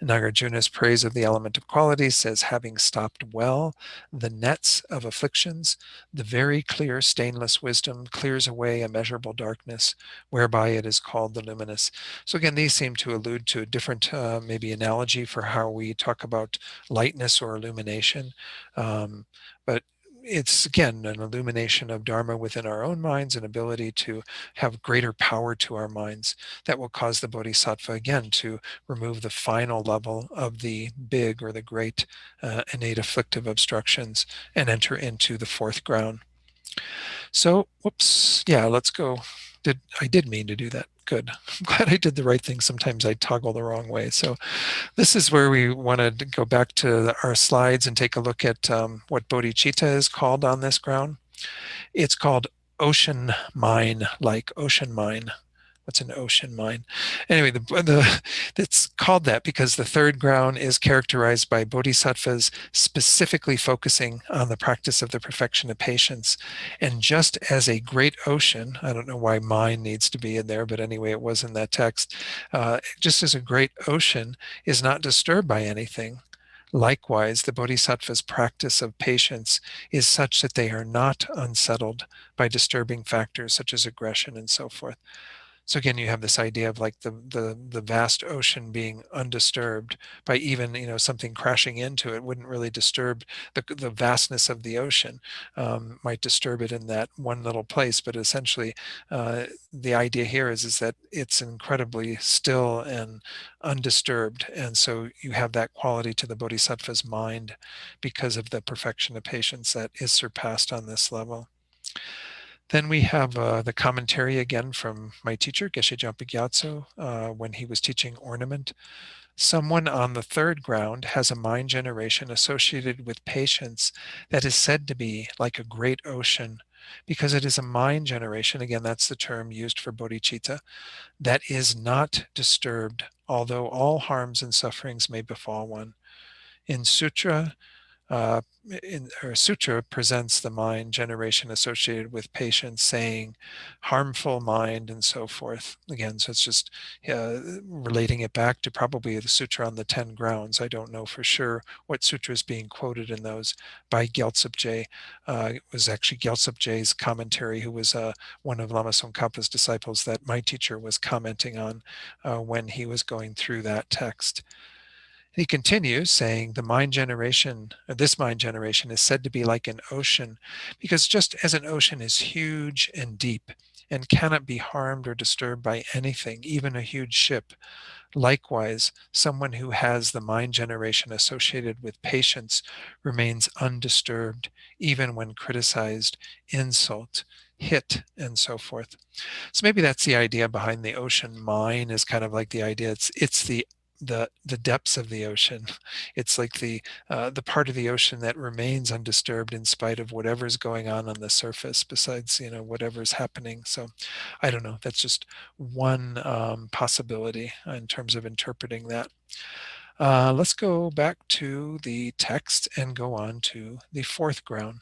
Nagarjuna's praise of the element of quality says, having stopped well the nets of afflictions, the very clear stainless wisdom clears away immeasurable darkness, whereby it is called the luminous. So again, these seem to allude to a different maybe analogy for how we talk about lightness or illumination. But it's, again, an illumination of Dharma within our own minds, an ability to have greater power to our minds that will cause the Bodhisattva, again, to remove the final level of the big or the great innate afflictive obstructions and enter into the fourth ground. So, whoops, yeah, let's go. I did mean to do that. Good. I'm glad I did the right thing. Sometimes I toggle the wrong way. So this is where we want to go back to our slides and take a look at what bodhicitta is called on this ground. It's called ocean mine, like ocean mine That's an ocean mind. Anyway, it's called that because the third ground is characterized by bodhisattvas specifically focusing on the practice of the perfection of patience. And just as a great ocean, I don't know why mind needs to be in there, but anyway, it was in that text. Just as a great ocean is not disturbed by anything, likewise, the bodhisattva's practice of patience is such that they are not unsettled by disturbing factors such as aggression and so forth. So again, you have this idea of like the vast ocean being undisturbed by even something crashing into it wouldn't really disturb the vastness of the ocean. Might disturb it in that one little place, but essentially the idea here is that it's incredibly still and undisturbed, and so you have that quality to the bodhisattva's mind because of the perfection of patience that is surpassed on this level. Then we have the commentary again from my teacher, Geshe Jampa Gyatso, when he was teaching ornament. Someone on the third ground has a mind generation associated with patience that is said to be like a great ocean, because it is a mind generation, again, that's the term used for bodhicitta, that is not disturbed, although all harms and sufferings may befall one. In sutra, her sutra presents the mind generation associated with patience, saying harmful mind and so forth. Again, so it's just relating it back to probably the sutra on the 10 grounds. I don't know for sure what sutra is being quoted in those by Gyaltsab. It was actually Gyaltsab's commentary, who was one of Lama Tsongkhapa's disciples that my teacher was commenting on when he was going through that text. He continues saying the mind generation, or this mind generation, is said to be like an ocean, because just as an ocean is huge and deep and cannot be harmed or disturbed by anything, even a huge ship, likewise, someone who has the mind generation associated with patience remains undisturbed, even when criticized, insult, hit, and so forth. So maybe that's the idea behind the ocean mind, is kind of like the idea it's the depths of the ocean. It's like the part of the ocean that remains undisturbed in spite of whatever's going on the surface, besides whatever's happening. So I don't know, that's just one possibility in terms of interpreting that. Let's go back to the text and go on to the fourth ground.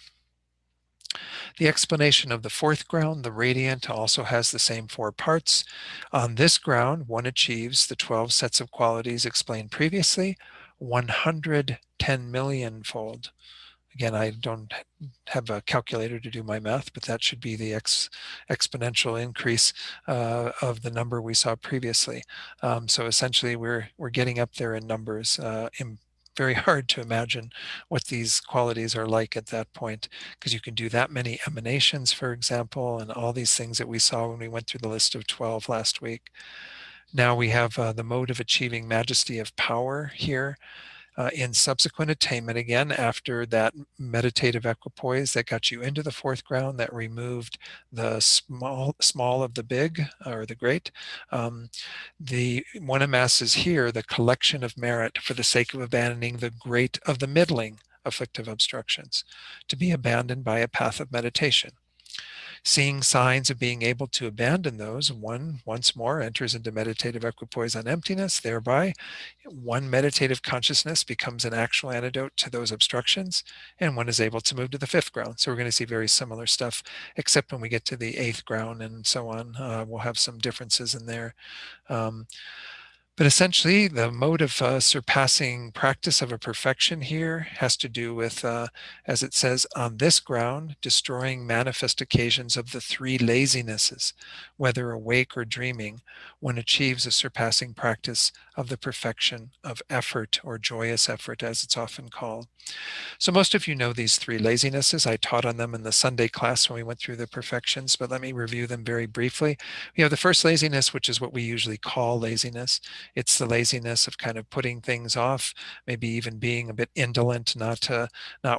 The explanation of the fourth ground, the radiant, also has the same 4 parts. On this ground, one achieves the 12 sets of qualities explained previously, 110 million fold. Again, I don't have a calculator to do my math, but that should be the exponential increase of the number we saw previously. So essentially, we're getting up there in numbers. Very hard to imagine what these qualities are like at that point, because you can do that many emanations, for example, and all these things that we saw when we went through the list of 12 last week. Now we have the mode of achieving majesty of power here. In subsequent attainment, again, after that meditative equipoise that got you into the fourth ground, that removed the small of the big or the great, the one amasses here the collection of merit for the sake of abandoning the great of the middling afflictive obstructions, to be abandoned by a path of meditation. Seeing signs of being able to abandon those, one once more enters into meditative equipoise on emptiness. Thereby, one meditative consciousness becomes an actual antidote to those obstructions, and one is able to move to the fifth ground. So we're going to see very similar stuff, except when we get to the eighth ground and so on. We'll have some differences in there. But essentially, the mode of surpassing practice of a perfection here has to do with, as it says, on this ground, destroying manifest occasions of the 3 lazinesses, whether awake or dreaming, one achieves a surpassing practice of the perfection of effort, or joyous effort, as it's often called. So most of you know these 3 lazinesses. I taught on them in the Sunday class when we went through the perfections, but let me review them very briefly. We have the first laziness, which is what we usually call laziness. It's the laziness of kind of putting things off, maybe even being a bit indolent, not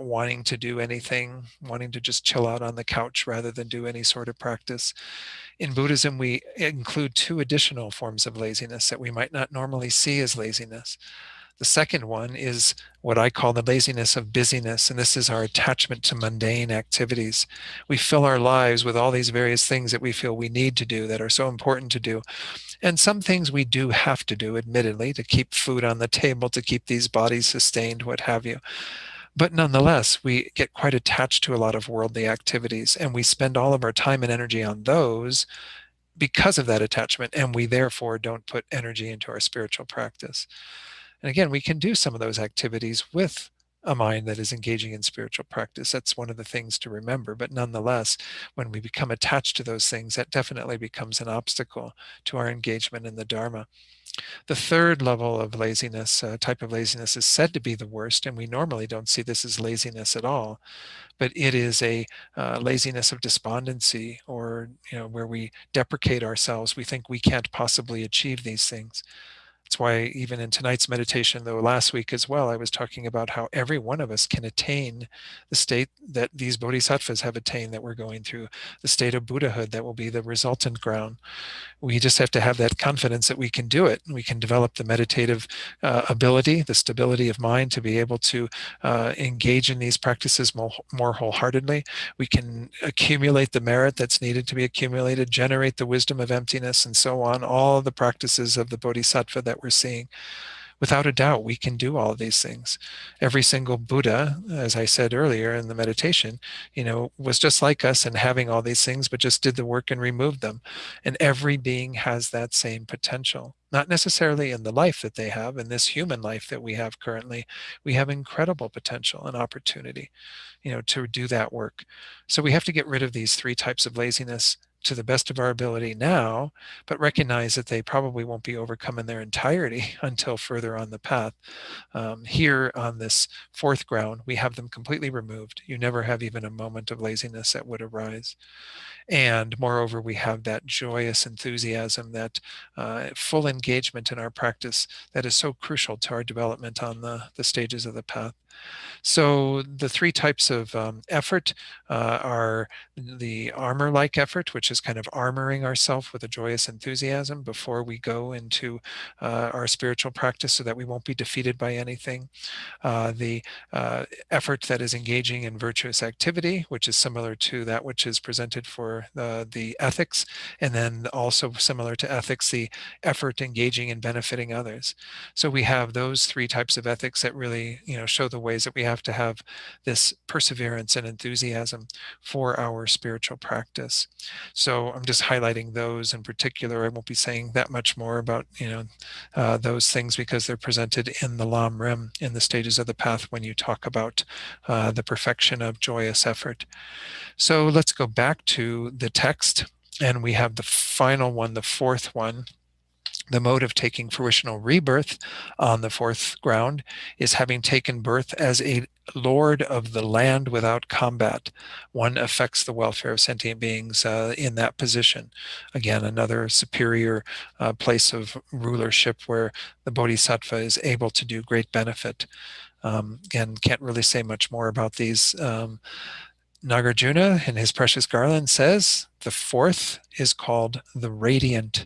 wanting to do anything, wanting to just chill out on the couch rather than do any sort of practice. In Buddhism, we include 2 additional forms of laziness that we might not normally see as laziness. The second one is what I call the laziness of busyness, and this is our attachment to mundane activities. We fill our lives with all these various things that we feel we need to do, that are so important to do. And some things we do have to do, admittedly, to keep food on the table, to keep these bodies sustained, what have you. But nonetheless, we get quite attached to a lot of worldly activities, and we spend all of our time and energy on those because of that attachment, and we therefore don't put energy into our spiritual practice. And again, we can do some of those activities with a mind that is engaging in spiritual practice. That's one of the things to remember. But nonetheless, when we become attached to those things, that definitely becomes an obstacle to our engagement in the Dharma. The third level of laziness, type of laziness, is said to be the worst, and we normally don't see this as laziness at all, but it is a laziness of despondency, or where we deprecate ourselves. We think we can't possibly achieve these things. That's why even in tonight's meditation, though last week as well, I was talking about how every one of us can attain the state that these bodhisattvas have attained, that we're going through, the state of Buddhahood that will be the resultant ground. We just have to have that confidence that we can do it. We can develop the meditative ability, the stability of mind to be able to engage in these practices more wholeheartedly. We can accumulate the merit that's needed to be accumulated, generate the wisdom of emptiness, and so on. All the practices of the bodhisattva that we're seeing. Without a doubt, we can do all of these things. Every single Buddha, as I said earlier in the meditation, was just like us and having all these things, but just did the work and removed them. And every being has that same potential. Not necessarily in the life that they have, in this human life that we have currently. We have incredible potential and opportunity, to do that work. So we have to get rid of these three types of laziness to the best of our ability now, but recognize that they probably won't be overcome in their entirety until further on the path. Here on this fourth ground, we have them completely removed. You never have even a moment of laziness that would arise. And moreover, we have that joyous enthusiasm, that full engagement in our practice that is so crucial to our development on the stages of the path. So the three types of effort are the armor-like effort, which is kind of armoring ourselves with a joyous enthusiasm before we go into our spiritual practice so that we won't be defeated by anything. The effort that is engaging in virtuous activity, which is similar to that which is presented for the ethics, and then also similar to ethics, the effort engaging in benefiting others. So we have those three types of ethics that really, show the ways that we have to have this perseverance and enthusiasm for our spiritual practice. So I'm just highlighting those in particular. I won't be saying that much more about, those things, because they're presented in the Lam Rim, in the stages of the path, when you talk about the perfection of joyous effort. So let's go back to the text, and we have the final one, the fourth one. The mode of taking fruitional rebirth on the fourth ground is having taken birth as a lord of the land without combat. One affects the welfare of sentient beings in that position. Again, another superior place of rulership where the bodhisattva is able to do great benefit. Again, can't really say much more about these. Nagarjuna in his Precious Garland says the fourth is called the radiant,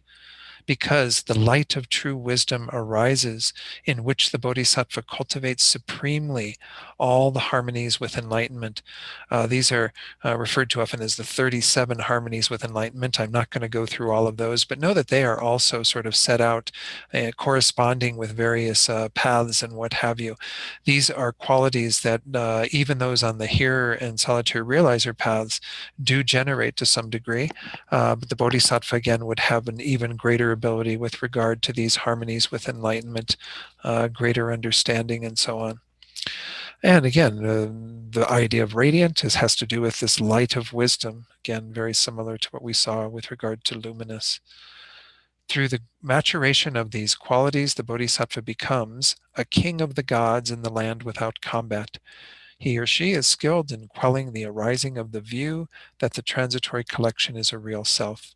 because the light of true wisdom arises, in which the bodhisattva cultivates supremely all the harmonies with enlightenment. These are referred to often as the 37 harmonies with enlightenment. I'm not going to go through all of those, but know that they are also sort of set out corresponding with various paths and what have you. These are qualities that even those on the hearer and solitary realizer paths do generate to some degree. But the bodhisattva, again, would have an even greater ability with regard to these harmonies with enlightenment, greater understanding, and so on. And again, the idea of radiant has to do with this light of wisdom, again, very similar to what we saw with regard to luminous. Through the maturation of these qualities, the bodhisattva becomes a king of the gods in the land without combat. He or she is skilled in quelling the arising of the view that the transitory collection is a real self.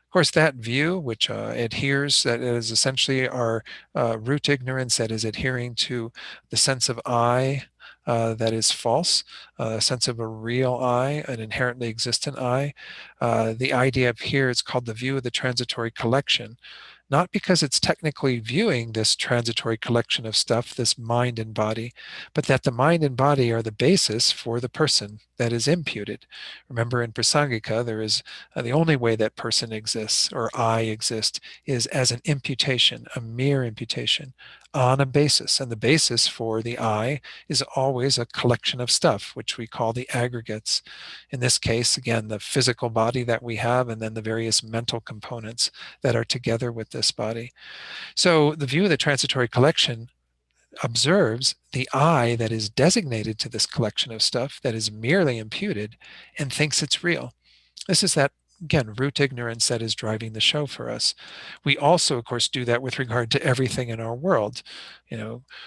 Of course, that view, which adheres, that is essentially our root ignorance, that is adhering to the sense of I that is false, a sense of a real I, an inherently existent I. The idea of here is called the view of the transitory collection. not because it's technically viewing this transitory collection of stuff, this mind and body, but that the mind and body are the basis for the person that is imputed. Remember, in Prasangika, there is the only way that person exists or I exist is as an imputation, a mere imputation on a basis. And the basis for the I is always a collection of stuff, which we call the aggregates. In this case, again, the physical body that we have, and then the various mental components that are together with this body. So the view of the transitory collection observes the I that is designated to this collection of stuff that is merely imputed and thinks it's real. This is that, again, root ignorance that is driving the show for us. We also, of course, do that with regard to everything in our world,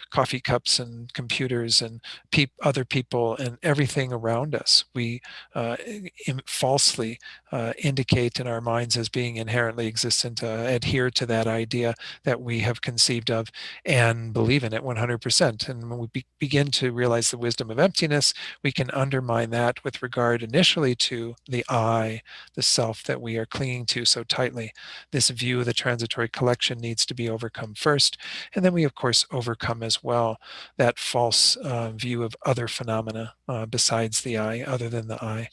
coffee cups and computers and other people and everything around us. We falsely indicate in our minds as being inherently existent, adhere to that idea that we have conceived of and believe in it 100%. And when we begin to realize the wisdom of emptiness, we can undermine that with regard initially to the I, the self that we are clinging to so tightly. This view of the transitory collection needs to be overcome first. And then we, of course, overcome as well that false view of other phenomena besides the I, other than the I.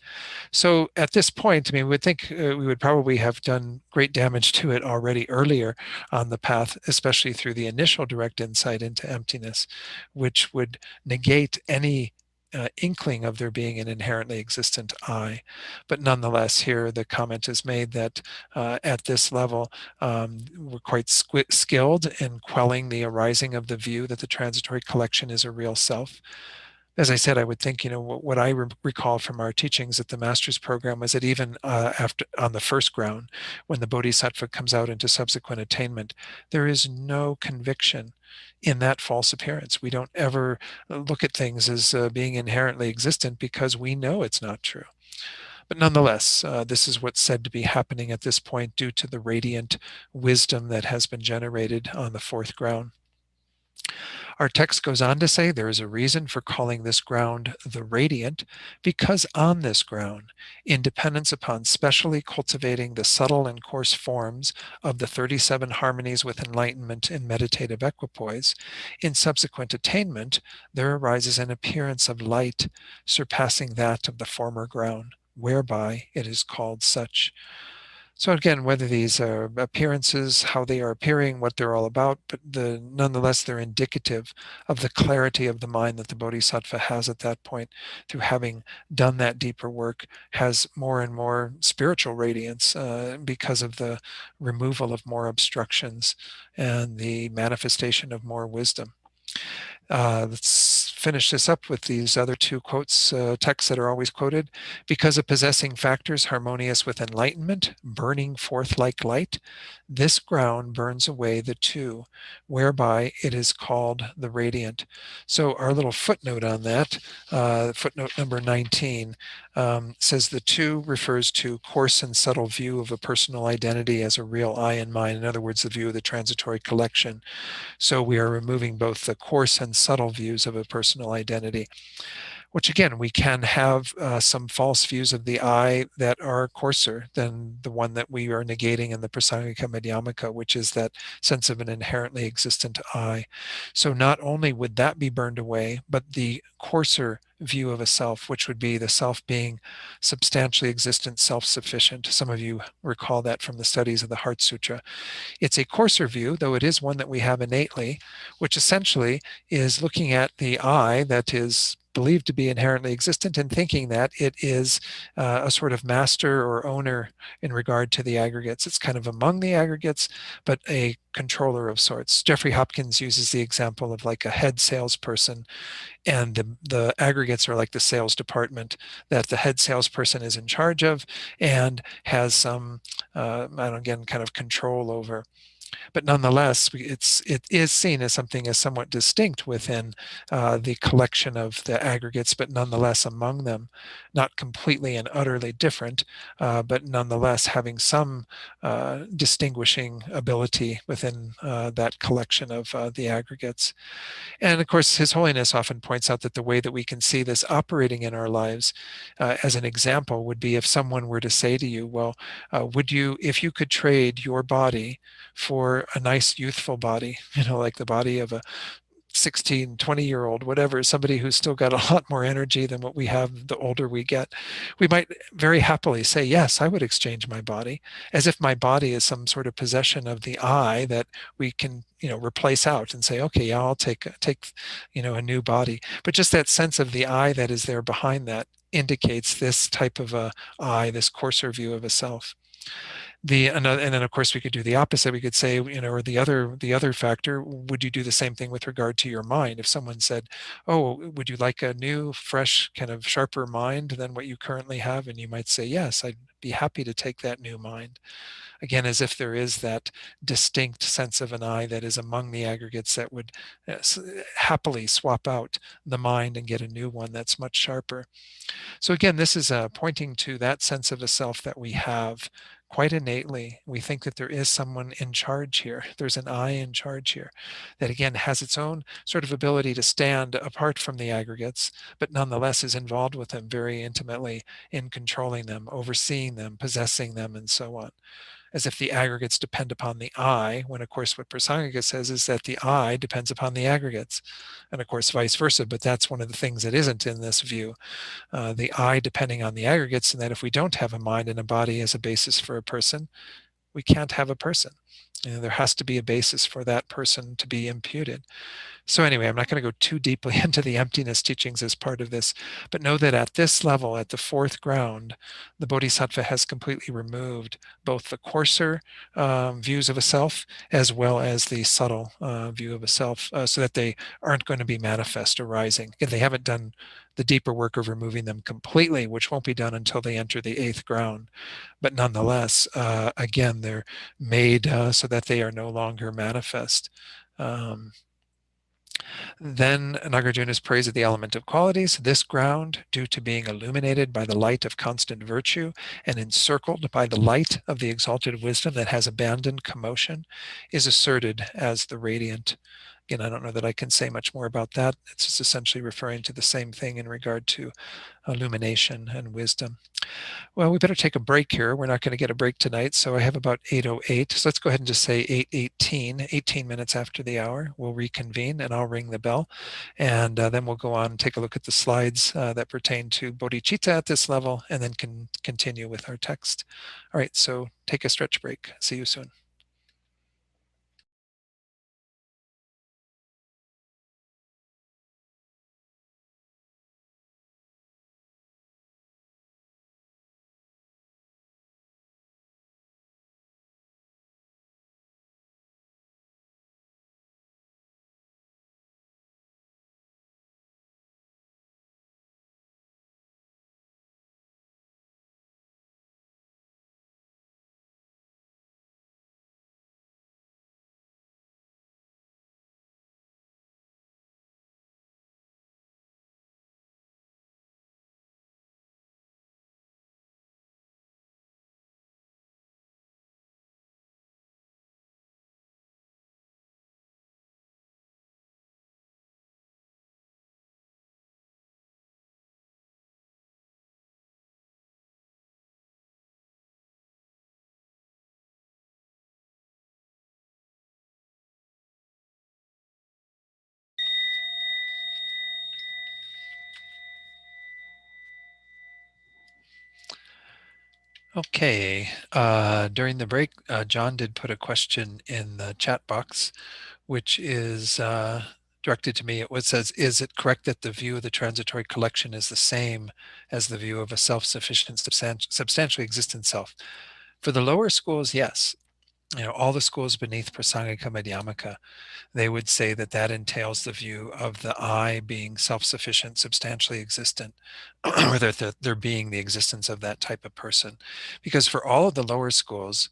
So at this point, I mean, we would think we would probably have done great damage to it already earlier on the path, especially through the initial direct insight into emptiness, which would negate any inkling of there being an inherently existent I. But nonetheless, here the comment is made that at this level, we're quite skilled in quelling the arising of the view that the transitory collection is a real self. As I said, I would think, what I recall from our teachings at the master's program was that even after on the first ground, when the Bodhisattva comes out into subsequent attainment, there is no conviction in that false appearance. We don't ever look at things as being inherently existent because we know it's not true. But nonetheless, this is what's said to be happening at this point due to the radiant wisdom that has been generated on the fourth ground. Our text goes on to say there is a reason for calling this ground the radiant, because on this ground, in dependence upon specially cultivating the subtle and coarse forms of the 37 harmonies with enlightenment in meditative equipoise, in subsequent attainment, there arises an appearance of light surpassing that of the former ground, whereby it is called such. So again, whether these are appearances, how they are appearing, what they're all about, but nonetheless, they're indicative of the clarity of the mind that the Bodhisattva has at that point, through having done that deeper work, has more and more spiritual radiance because of the removal of more obstructions and the manifestation of more wisdom. Let's finish this up with these other two quotes, texts that are always quoted. Because of possessing factors harmonious with enlightenment, burning forth like light, this ground burns away the two, whereby it is called the radiant. So our little footnote on that, footnote number 19, says the two refers to coarse and subtle view of a personal identity as a real I and mine. In other words, the view of the transitory collection. So we are removing both the coarse and subtle views of a personal identity, which again, we can have some false views of the I that are coarser than the one that we are negating in the Prasangika Madhyamaka, which is that sense of an inherently existent I. So not only would that be burned away, but the coarser view of a self, which would be the self being substantially existent, self-sufficient. Some of you recall that from the studies of the Heart Sutra. It's a coarser view, though it is one that we have innately, which essentially is looking at the I that is believed to be inherently existent and thinking that it is a sort of master or owner in regard to the aggregates. It's kind of among the aggregates, but a controller of sorts. Jeffrey Hopkins uses the example of like a head salesperson, and the aggregates are like the sales department that the head salesperson is in charge of and has some, again, kind of control over. But nonetheless, it is seen as something as somewhat distinct within the collection of the aggregates, but nonetheless among them, not completely and utterly different, but nonetheless having some distinguishing ability within that collection of the aggregates. And of course, His Holiness often points out that the way that we can see this operating in our lives as an example would be if someone were to say to you, well, would you, if you could trade your body for or a nice youthful body, like the body of a 16, 20-year-old, whatever, somebody who's still got a lot more energy than what we have the older we get, we might very happily say, yes, I would exchange my body, as if my body is some sort of possession of the I that we can, replace out and say, okay, yeah, I'll take, a new body. But just that sense of the I that is there behind that indicates this type of a I, this coarser view of a self. And then of course we could do the opposite. We could say, or the other factor, would you do the same thing with regard to your mind? If someone said, oh, would you like a new, fresh, kind of sharper mind than what you currently have? And you might say, yes, I'd be happy to take that new mind. Again, as if there is that distinct sense of an I that is among the aggregates that would happily swap out the mind and get a new one that's much sharper. So again, this is pointing to that sense of a self that we have quite innately. We think that there is someone in charge here. There's an I in charge here that, again, has its own sort of ability to stand apart from the aggregates, but nonetheless is involved with them very intimately in controlling them, overseeing them, possessing them, and so on. As if the aggregates depend upon the I, when of course what Prasangika says is that the I depends upon the aggregates, and of course vice versa, but that's one of the things that isn't in this view. The I depending on the aggregates, and that if we don't have a mind and a body as a basis for a person, we can't have a person. There has to be a basis for that person to be imputed. So anyway, I'm not going to go too deeply into the emptiness teachings as part of this, but know that at this level, at the fourth ground, the Bodhisattva has completely removed both the coarser views of a self as well as the subtle view of a self, so that they aren't going to be manifest arising. Again, they haven't done the deeper work of removing them completely, which won't be done until they enter the eighth ground. But nonetheless, again, they're made so that they are no longer manifest. Then Nagarjuna's praise of the element of qualities. This ground, due to being illuminated by the light of constant virtue and encircled by the light of the exalted wisdom that has abandoned commotion, is asserted as the radiant. Again, I don't know that I can say much more about that. It's just essentially referring to the same thing in regard to illumination and wisdom. Well, we better take a break here. We're not going to get a break tonight, so I have about 8:08. So let's go ahead and just say 8:18, 18 minutes after the hour. We'll reconvene, and I'll ring the bell, and then we'll go on and take a look at the slides that pertain to Bodhichitta at this level, and then continue with our text. All right, so take a stretch break. See you soon. Okay, during the break, John did put a question in the chat box, which is directed to me. It says, is it correct that the view of the transitory collection is the same as the view of a self-sufficient, substantially existent self? For the lower schools, yes. All the schools beneath Prasangika Madhyamaka, they would say that that entails the view of the I being self-sufficient, substantially existent, or that there being the existence of that type of person. Because for all of the lower schools,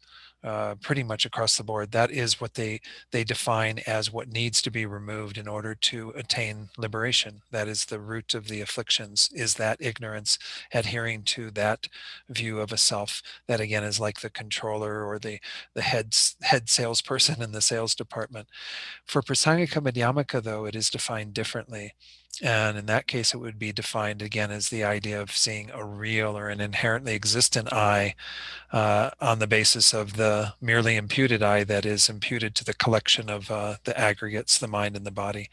pretty much across the board, that is what they define as what needs to be removed in order to attain liberation. That is the root of the afflictions, is that ignorance, adhering to that view of a self that, again, is like the controller or the head salesperson in the sales department. For Prasangika Madhyamaka, though, it is defined differently. And in that case, it would be defined again as the idea of seeing a real or an inherently existent I on the basis of the merely imputed I that is imputed to the collection of the aggregates, the mind and the body.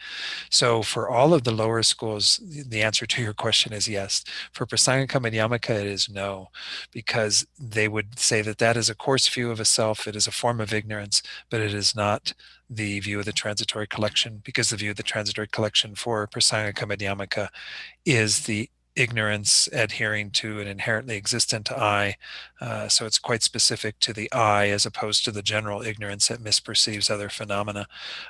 So for all of the lower schools, the answer to your question is yes. For Prasangika Madhyamaka, it is no, because they would say that that is a coarse view of a self, it is a form of ignorance, but it is not the view of the transitory collection, because the view of the transitory collection for Prasangika Madhyamaka is the ignorance adhering to an inherently existent I. So it's quite specific to the I as opposed to the general ignorance that misperceives other phenomena.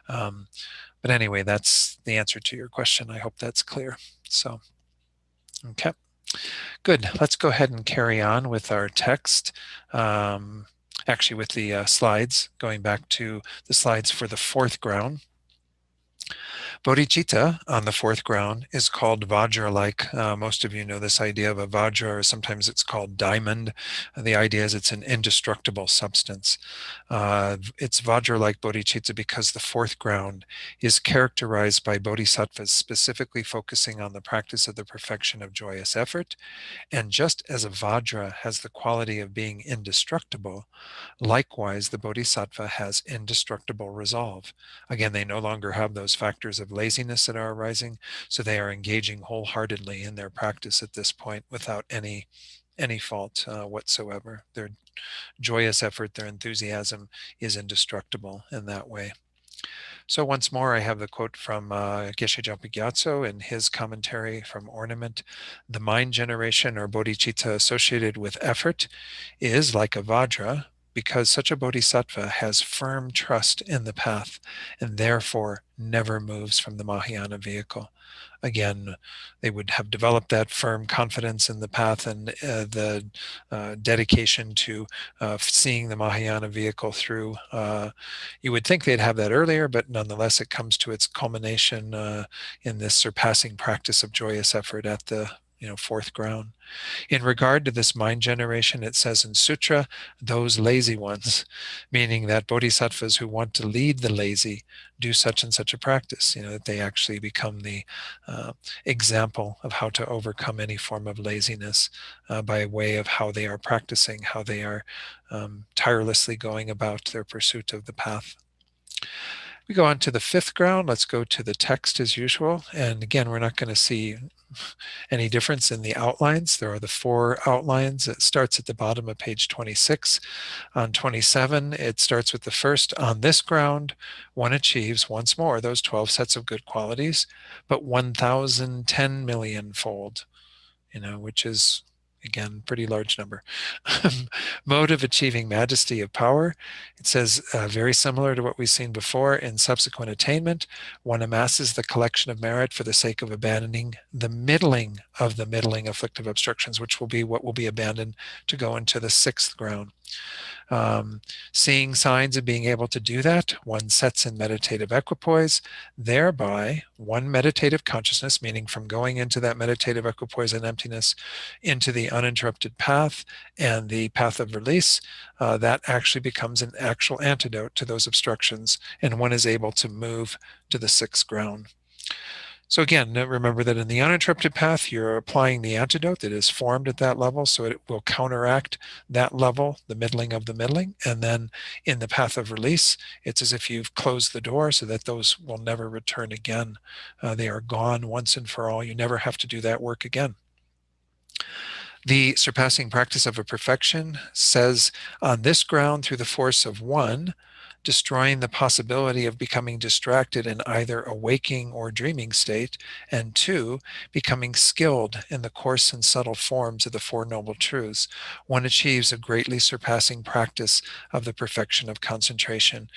But anyway, that's the answer to your question. I hope that's clear. So, okay, good. Let's go ahead and carry on with our text. Actually, with the slides, going back to the slides for the fourth ground. Bodhichitta on the fourth ground is called Vajra-like. Most of you know this idea of a Vajra, or sometimes it's called diamond. The idea is it's an indestructible substance. It's Vajra-like Bodhichitta because the fourth ground is characterized by bodhisattvas specifically focusing on the practice of the perfection of joyous effort. And just as a Vajra has the quality of being indestructible, likewise, the bodhisattva has indestructible resolve. Again, they no longer have those factors of laziness that are arising, so they are engaging wholeheartedly in their practice at this point without any fault whatsoever. Their joyous effort, their enthusiasm is indestructible in that way. So once more, I have the quote from Geshe Japa Gyatso in his commentary from Ornament. The mind generation or bodhicitta associated with effort is like a Vajra, because such a bodhisattva has firm trust in the path and therefore never moves from the Mahayana vehicle. Again, they would have developed that firm confidence in the path and the dedication to seeing the Mahayana vehicle through. You would think they'd have that earlier, but nonetheless, it comes to its culmination in this surpassing practice of joyous effort at the fourth ground. In regard to this mind generation, it says in Sutra, those lazy ones, meaning that bodhisattvas who want to lead the lazy do such and such a practice, that they actually become the example of how to overcome any form of laziness by way of how they are practicing, how they are tirelessly going about their pursuit of the path. We go on to the fifth ground. Let's go to the text as usual. And again, we're not going to see any difference in the outlines. There are the four outlines. It starts at the bottom of page 26. On 27, it starts with the first. On this ground, one achieves once more those 12 sets of good qualities, but 1,010 million fold, which is, again, pretty large number. Mode of achieving majesty of power. It says very similar to what we've seen before. In subsequent attainment, one amasses the collection of merit for the sake of abandoning the middling of the middling afflictive obstructions, which will be what will be abandoned to go into the sixth ground. Seeing signs of being able to do that, one sets in meditative equipoise, thereby one meditative consciousness, meaning from going into that meditative equipoise and emptiness into the uninterrupted path and the path of release, that actually becomes an actual antidote to those obstructions, and one is able to move to the sixth ground. So again, remember that in the uninterrupted path, you're applying the antidote that is formed at that level, so it will counteract that level, the middling of the middling. And then in the path of release, it's as if you've closed the door so that those will never return again. They are gone once and for all. You never have to do that work again. The surpassing practice of a perfection says, on this ground, through the force of one, destroying the possibility of becoming distracted in either a waking or dreaming state, and two, becoming skilled in the coarse and subtle forms of the Four Noble Truths, one achieves a greatly surpassing practice of the perfection of concentration.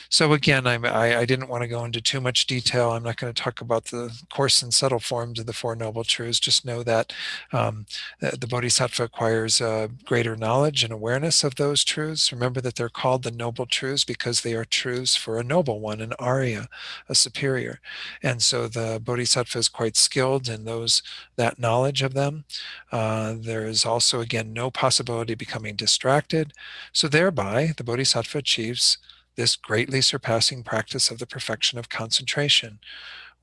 So again, I didn't want to go into too much detail. I'm not going to talk about the coarse and subtle forms of the Four Noble Truths. Just know that the Bodhisattva acquires greater knowledge and awareness of those truths. Remember that they're called the Noble Truths because they are truths for a noble one, an Arya, a superior. And so the Bodhisattva is quite skilled in that knowledge of them. There is also, again, no possibility of becoming distracted. So thereby, the Bodhisattva achieves this greatly surpassing practice of the perfection of concentration.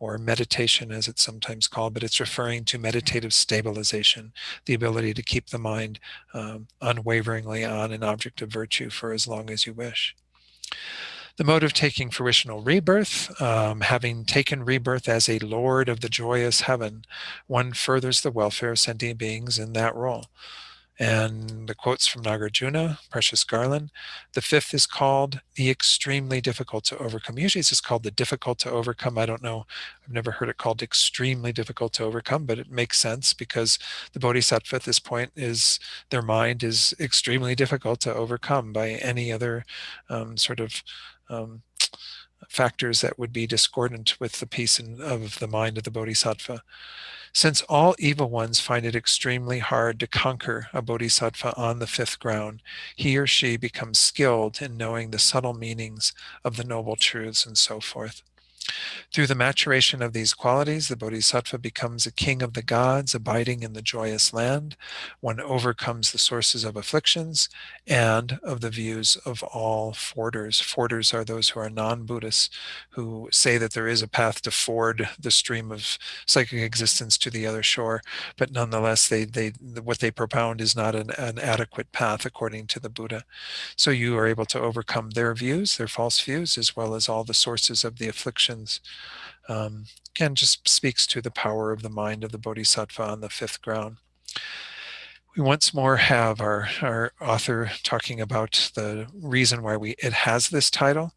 or meditation as it's sometimes called, but it's referring to meditative stabilization, the ability to keep the mind unwaveringly on an object of virtue for as long as you wish. The mode of taking fruitional rebirth, having taken rebirth as a lord of the joyous heaven, one furthers the welfare of sentient beings in that role. And the quotes from Nagarjuna, Precious Garland, the fifth is called the extremely difficult to overcome. Usually it's just called the difficult to overcome. I don't know, I've never heard it called extremely difficult to overcome, but it makes sense because the Bodhisattva at this point is, their mind is extremely difficult to overcome by any other sort of factors that would be discordant with the peace of the mind of the Bodhisattva. Since all evil ones find it extremely hard to conquer a bodhisattva on the fifth ground, he or she becomes skilled in knowing the subtle meanings of the noble truths and so forth. Through the maturation of these qualities, the bodhisattva becomes a king of the gods, abiding in the joyous land. One overcomes the sources of afflictions and of the views of all forders. Forders are those who are non-Buddhists, who say that there is a path to ford the stream of psychic existence to the other shore, but nonetheless, what they propound is not an adequate path according to the Buddha. So you are able to overcome their views, their false views, as well as all the sources of the afflictions. Again, just speaks to the power of the mind of the Bodhisattva on the fifth ground. We once more have our author talking about the reason why it has this title.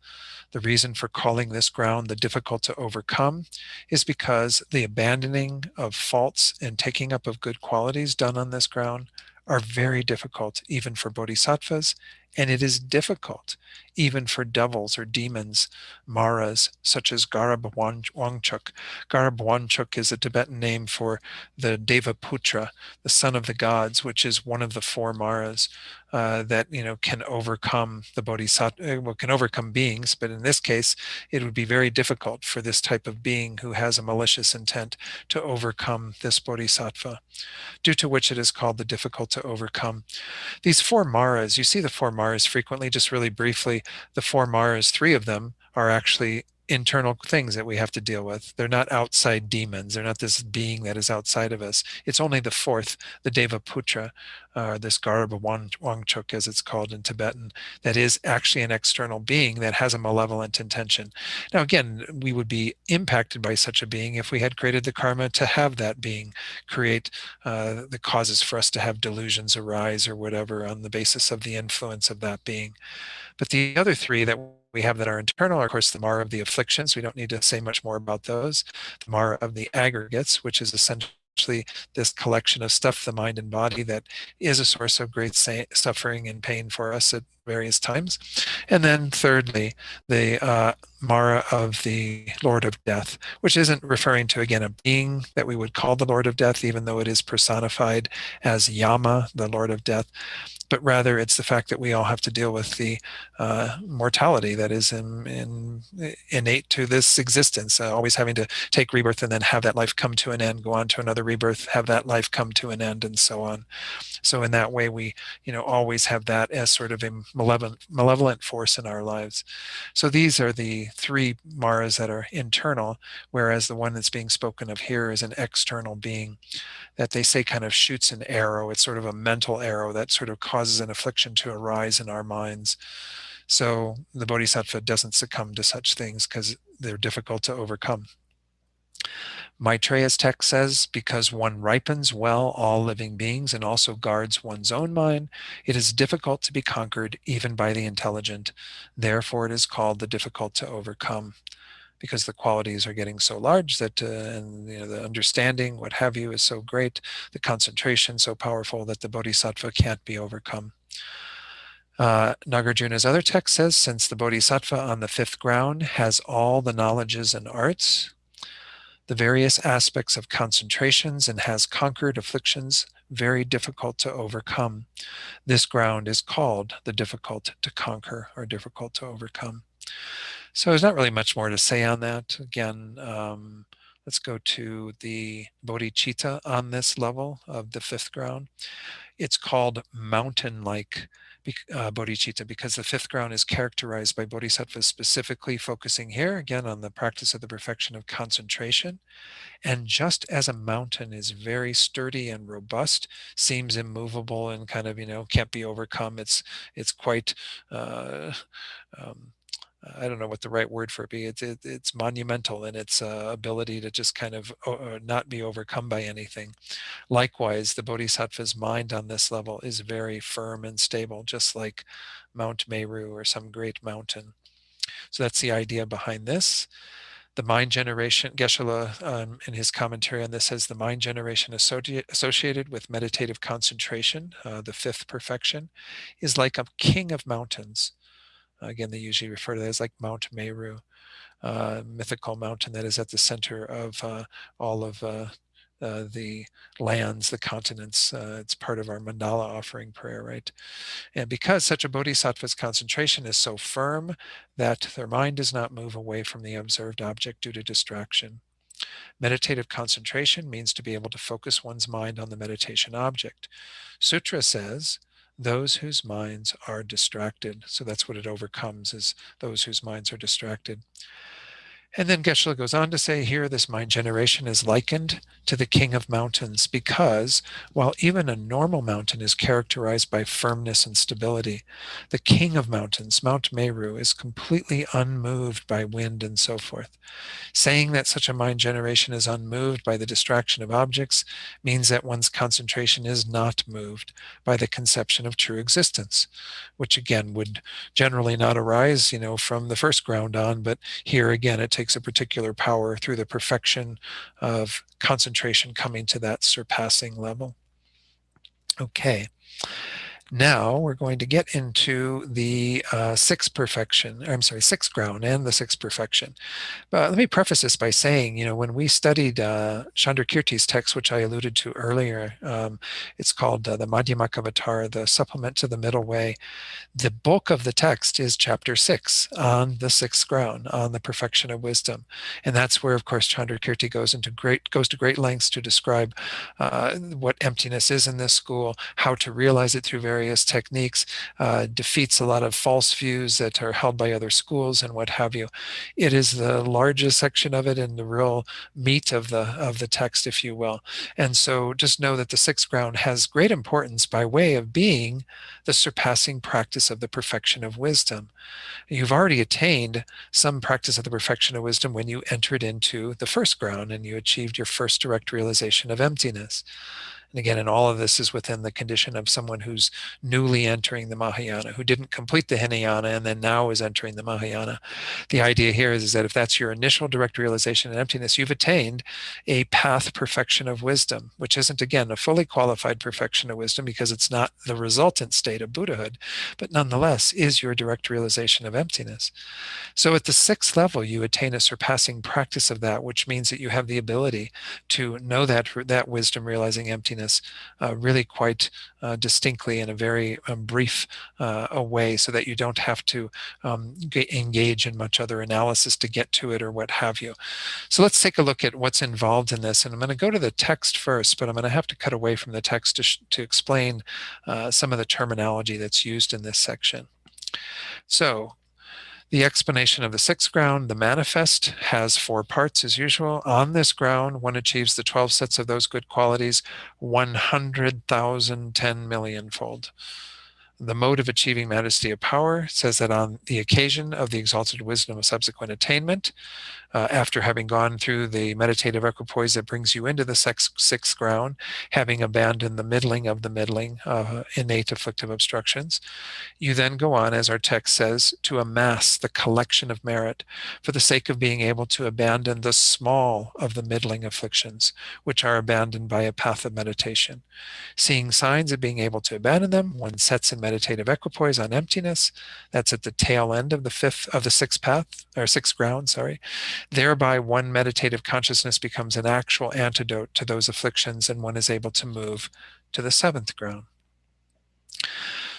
The reason for calling this ground the difficult to overcome is because the abandoning of faults and taking up of good qualities done on this ground are very difficult even for bodhisattvas, and it is difficult even for devils or demons, maras, such as Garab Wangchuk. Garab Wangchuk is a Tibetan name for the Devaputra, the son of the gods, which is one of the four maras that can overcome the bodhisattva, can overcome beings, but in this case, it would be very difficult for this type of being who has a malicious intent to overcome this bodhisattva, due to which it is called the difficult to overcome. These four maras, you see the four maras frequently, just really briefly. The four maras, three of them are actually internal things that we have to deal with. They're not outside demons. They're not this being that is outside of us. It's only the fourth, the Devaputra, this Garba Wangchuk, as it's called in Tibetan, that is actually an external being that has a malevolent intention. Now, again, we would be impacted by such a being if we had created the karma to have that being create the causes for us to have delusions arise or whatever on the basis of the influence of that being. But the other three that we have that are internal are, of course, the Mara of the afflictions. We don't need to say much more about those. The Mara of the aggregates, which is essentially this collection of stuff, the mind and body, that is a source of great suffering and pain for us at various times. And then thirdly, the Mara of the Lord of Death, which isn't referring to, again, a being that we would call the Lord of Death, even though it is personified as Yama, the Lord of Death, but rather it's the fact that we all have to deal with the mortality that is innate to this existence, always having to take rebirth and then have that life come to an end, go on to another rebirth, have that life come to an end, and so on. So in that way, we always have that as sort of a malevolent force in our lives. So these are the three maras that are internal, whereas the one that's being spoken of here is an external being that they say kind of shoots an arrow. It's sort of a mental arrow that sort of causes an affliction to arise in our minds. So the Bodhisattva doesn't succumb to such things because they're difficult to overcome. Maitreya's text says, because one ripens well all living beings and also guards one's own mind, it is difficult to be conquered even by the intelligent. Therefore, it is called the difficult to overcome, because the qualities are getting so large that and the understanding, what have you, is so great, the concentration so powerful that the bodhisattva can't be overcome. Nagarjuna's other text says, since the bodhisattva on the fifth ground has all the knowledges and arts, the various aspects of concentrations, and has conquered afflictions very difficult to overcome, this ground is called the difficult to conquer or difficult to overcome. So there's not really much more to say on that. Again, let's go to the Bodhichitta on this level of the fifth ground. It's called mountain-like bodhicitta, because the fifth ground is characterized by bodhisattvas specifically focusing here, again, on the practice of the perfection of concentration. And just as a mountain is very sturdy and robust, seems immovable and kind of, can't be overcome, it's quite, um, I don't know what the right word for it be. It's monumental in its ability to just kind of not be overcome by anything. Likewise, the bodhisattva's mind on this level is very firm and stable, just like Mount Meru or some great mountain. So that's the idea behind this. The mind generation, Geshe-la, in his commentary on this, says the mind generation associated with meditative concentration, the fifth perfection, is like a king of mountains. Again, they usually refer to that as like Mount Meru, mythical mountain that is at the center of all of the lands, the continents. It's part of our mandala offering prayer, right? And because such a bodhisattva's concentration is so firm that their mind does not move away from the observed object due to distraction. Meditative concentration means to be able to focus one's mind on the meditation object. Sutra says, those whose minds are distracted. So that's what it overcomes, is those whose minds are distracted. And then Geshe-la goes on to say here, this mind generation is likened to the king of mountains because while even a normal mountain is characterized by firmness and stability, the king of mountains, Mount Meru, is completely unmoved by wind and so forth. Saying that such a mind generation is unmoved by the distraction of objects means that one's concentration is not moved by the conception of true existence, which again would generally not arise, from the first ground on, but here again it takes a particular power through the perfection of concentration coming to that surpassing level. Okay. Now we're going to get into the sixth ground and the sixth perfection. But let me preface this by saying, when we studied Chandrakirti's text, which I alluded to earlier, it's called the Madhyamakavatara, the supplement to the middle way. The bulk of the text is chapter 6 on the sixth ground, on the perfection of wisdom. And that's where, of course, Chandrakirti goes to great lengths to describe what emptiness is in this school, how to realize it through various techniques, defeats a lot of false views that are held by other schools and what have you. It is the largest section of it and the real meat of the text, if you will. And so just know that the sixth ground has great importance by way of being the surpassing practice of the perfection of wisdom. You've already attained some practice of the perfection of wisdom when you entered into the first ground and you achieved your first direct realization of emptiness. And again, and all of this is within the condition of someone who's newly entering the Mahayana, who didn't complete the Hinayana and then now is entering the Mahayana. The idea here is that if that's your initial direct realization of emptiness, you've attained a path perfection of wisdom, which isn't, again, a fully qualified perfection of wisdom because it's not the resultant state of Buddhahood, but nonetheless is your direct realization of emptiness. So at the sixth level, you attain a surpassing practice of that, which means that you have the ability to know that wisdom realizing emptiness really quite distinctly in a very brief way, so that you don't have to engage in much other analysis to get to it or what have you. So let's take a look at what's involved in this. And I'm going to go to the text first, but I'm going to have to cut away from the text to explain some of the terminology that's used in this section. So the explanation of the sixth ground, the manifest, has 4 parts as usual. On this ground, one achieves the 12 sets of those good qualities 100,000 10 million-fold. The mode of achieving majesty of power says that on the occasion of the exalted wisdom of subsequent attainment, after having gone through the meditative equipoise that brings you into the sixth ground, having abandoned the middling of the middling, innate afflictive obstructions, you then go on, as our text says, to amass the collection of merit for the sake of being able to abandon the small of the middling afflictions, which are abandoned by a path of meditation. Seeing signs of being able to abandon them, one sets in meditative equipoise on emptiness. That's at the tail end of the sixth ground, sorry. Thereby, one meditative consciousness becomes an actual antidote to those afflictions, and one is able to move to the seventh ground.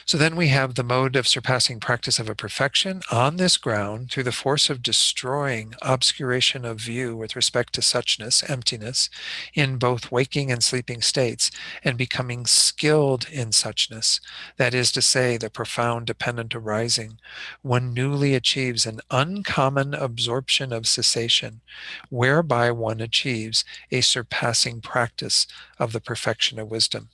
So then we have the mode of surpassing practice of a perfection on this ground through the force of destroying obscuration of view with respect to suchness, emptiness, in both waking and sleeping states, and becoming skilled in suchness, that is to say, the profound dependent arising, one newly achieves an uncommon absorption of cessation, whereby one achieves a surpassing practice of the perfection of wisdom.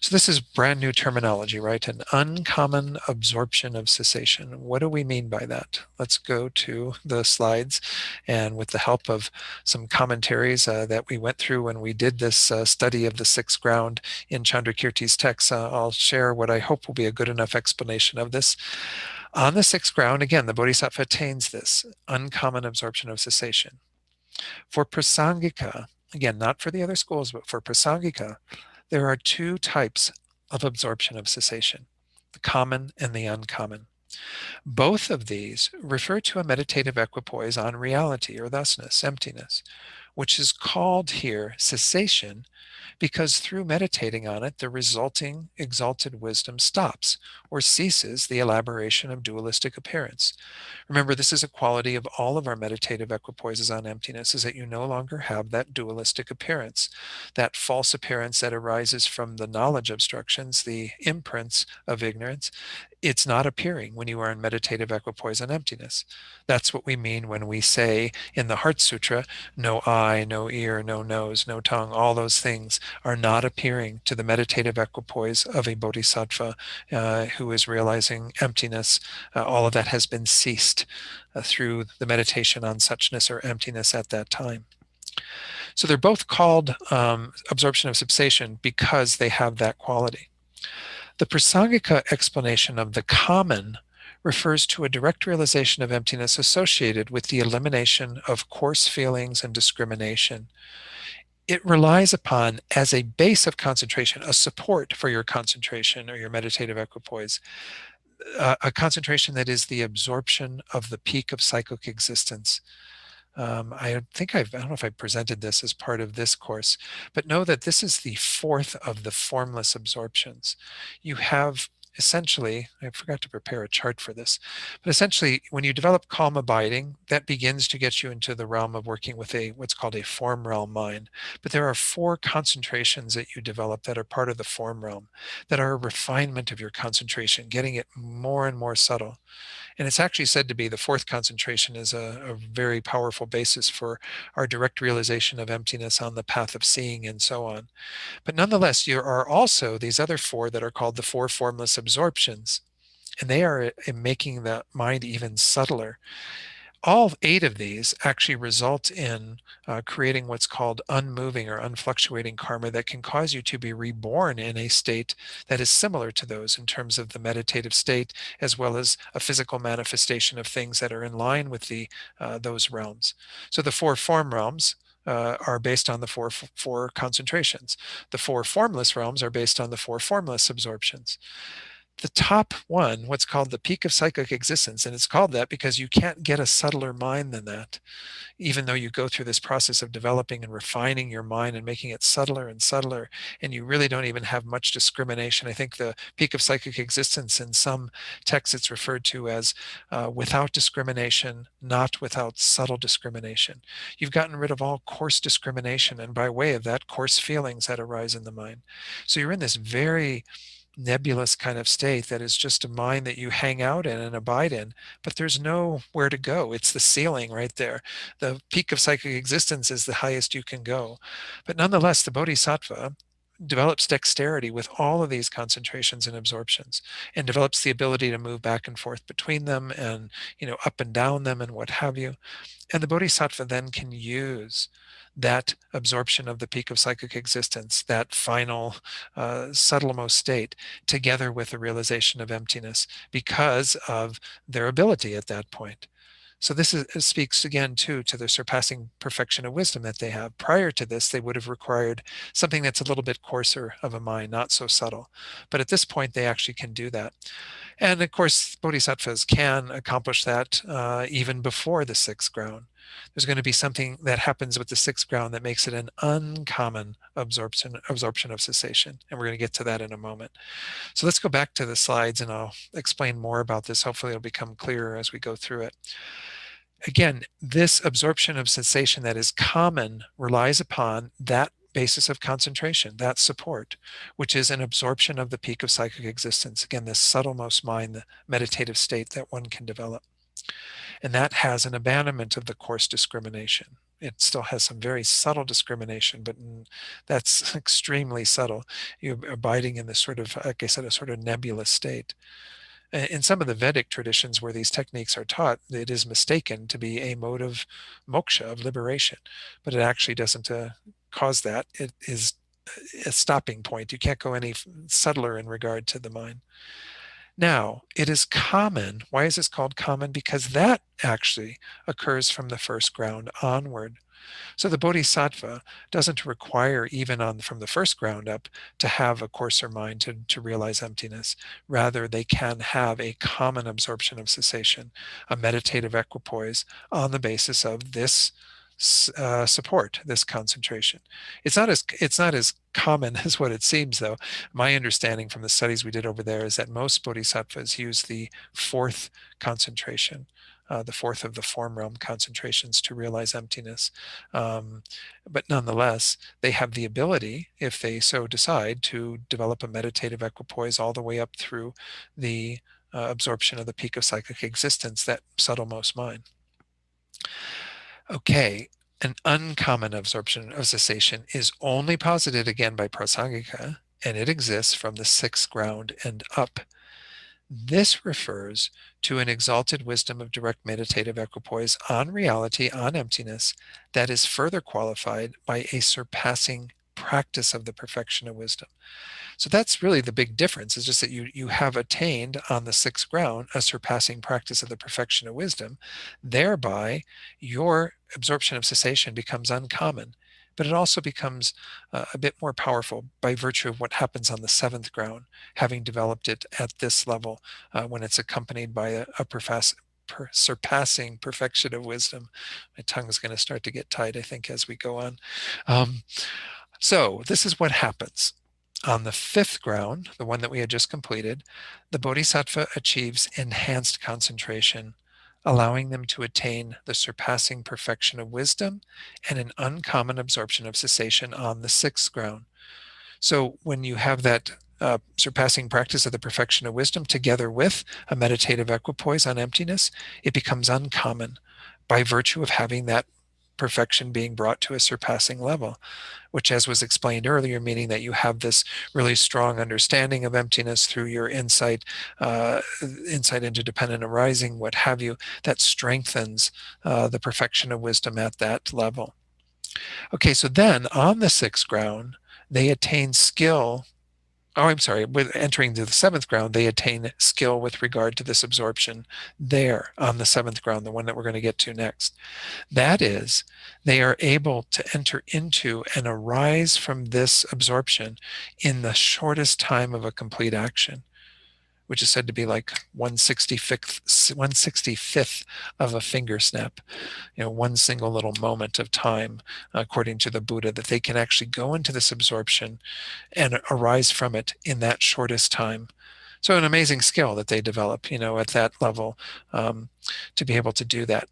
So this is brand new terminology, right? An uncommon absorption of cessation. What do we mean by that? Let's go to the slides, and with the help of some commentaries that we went through when we did this study of the sixth ground in Chandrakirti's text, I'll share what I hope will be a good enough explanation of this. On the sixth ground, again, the Bodhisattva attains this uncommon absorption of cessation. For Prasangika, again, not for the other schools, but for Prasangika, there are two types of absorption of cessation, the common and the uncommon. Both of these refer to a meditative equipoise on reality or thusness, emptiness, which is called here cessation because through meditating on it, the resulting exalted wisdom stops or ceases the elaboration of dualistic appearance. Remember, this is a quality of all of our meditative equipoises on emptiness, is that you no longer have that dualistic appearance, that false appearance that arises from the knowledge obstructions, the imprints of ignorance. It's not appearing when you are in meditative equipoise on emptiness. That's what we mean when we say in the Heart Sutra, no eye, no ear, no nose, no tongue, all those things are not appearing to the meditative equipoise of a bodhisattva who is realizing emptiness. All of that has been ceased through the meditation on suchness or emptiness at that time. So they're both called absorption of cessation because they have that quality. The Prasangika explanation of the common refers to a direct realization of emptiness associated with the elimination of coarse feelings and discrimination. It relies upon, as a base of concentration, a support for your concentration or your meditative equipoise, a concentration that is the absorption of the peak of psychic existence. I don't know if I presented this as part of this course, but know that this is the fourth of the formless absorptions. You have essentially, I forgot to prepare a chart for this, but essentially when you develop calm abiding, that begins to get you into the realm of working with what's called a form realm mind. But there are four concentrations that you develop that are part of the form realm, that are a refinement of your concentration, getting it more and more subtle. And it's actually said to be the fourth concentration is a very powerful basis for our direct realization of emptiness on the path of seeing and so on. But nonetheless, there are also these other four that are called the four formless absorptions, and they are in making the mind even subtler. All 8 of these actually result in creating what's called unmoving or unfluctuating karma that can cause you to be reborn in a state that is similar to those in terms of the meditative state, as well as a physical manifestation of things that are in line with those realms. So the 4 form realms are based on the four concentrations. The 4 formless realms are based on the 4 formless absorptions. The top one, what's called the peak of psychic existence, and it's called that because you can't get a subtler mind than that, even though you go through this process of developing and refining your mind and making it subtler and subtler, and you really don't even have much discrimination. I think the peak of psychic existence in some texts it's referred to as without discrimination, not without subtle discrimination. You've gotten rid of all coarse discrimination, and by way of that, coarse feelings that arise in the mind. So you're in this very nebulous kind of state that is just a mind that you hang out in and abide in, but there's nowhere to go. It's the ceiling right there. The peak of psychic existence is the highest you can go. But nonetheless, the bodhisattva develops dexterity with all of these concentrations and absorptions, and develops the ability to move back and forth between them and, up and down them and what have you. And the bodhisattva then can use that absorption of the peak of psychic existence, that final subtlemost state, together with the realization of emptiness because of their ability at that point. So this speaks again too to the surpassing perfection of wisdom that they have. Prior to this, they would have required something that's a little bit coarser of a mind, not so subtle. But at this point, they actually can do that. And of course, bodhisattvas can accomplish that even before the sixth ground. There's going to be something that happens with the sixth ground that makes it an uncommon absorption of cessation. And we're going to get to that in a moment. So let's go back to the slides and I'll explain more about this. Hopefully it'll become clearer as we go through it. Again, this absorption of sensation that is common relies upon that basis of concentration, that support, which is an absorption of the peak of psychic existence. Again, this subtlemost mind, the meditative state that one can develop. And that has an abandonment of the coarse discrimination. It still has some very subtle discrimination, but that's extremely subtle. You're abiding in this sort of, like I said, a sort of nebulous state. In some of the Vedic traditions where these techniques are taught, it is mistaken to be a mode of moksha, of liberation, but it actually doesn't cause that. It is a stopping point. You can't go any subtler in regard to the mind. Now, it is common. Why is this called common? Because that actually occurs from the first ground onward. So the Bodhisattva doesn't require, even from the first ground up, to have a coarser mind to realize emptiness. Rather, they can have a common absorption of cessation, a meditative equipoise on the basis of this support, this concentration. It's not as common as what it seems, though. My understanding from the studies we did over there is that most bodhisattvas use the fourth concentration, the fourth of the form realm concentrations to realize emptiness. But nonetheless, they have the ability, if they so decide, to develop a meditative equipoise all the way up through the absorption of the peak of psychic existence, that subtlemost mind. Okay, an uncommon absorption of cessation is only posited again by prasangika, and it exists from the sixth ground and up. This refers to an exalted wisdom of direct meditative equipoise on reality, on emptiness, that is further qualified by a surpassing practice of the perfection of wisdom. So that's really the big difference, is just that you have attained on the sixth ground a surpassing practice of the perfection of wisdom. Thereby, your absorption of cessation becomes uncommon, but it also becomes a bit more powerful by virtue of what happens on the seventh ground, having developed it at this level when it's accompanied by a surpassing perfection of wisdom. My tongue is going to start to get tight, I think, as we go on. So this is what happens. On the fifth ground, the one that we had just completed, the Bodhisattva achieves enhanced concentration, allowing them to attain the surpassing perfection of wisdom and an uncommon absorption of cessation on the sixth ground. So when you have that surpassing practice of the perfection of wisdom together with a meditative equipoise on emptiness, it becomes uncommon by virtue of having that perfection being brought to a surpassing level, which, as was explained earlier, meaning that you have this really strong understanding of emptiness through your insight into dependent arising, what have you, that strengthens the perfection of wisdom at that level. Okay, so then on the sixth ground, they attain skill. Oh, I'm sorry, with entering to the seventh ground, they attain skill with regard to this absorption there on the seventh ground, the one that we're going to get to next. That is, they are able to enter into and arise from this absorption in the shortest time of a complete action, which is said to be like 1/65th of a finger snap, one single little moment of time, according to the Buddha, that they can actually go into this absorption and arise from it in that shortest time. So an amazing skill that they develop, at that level, to be able to do that.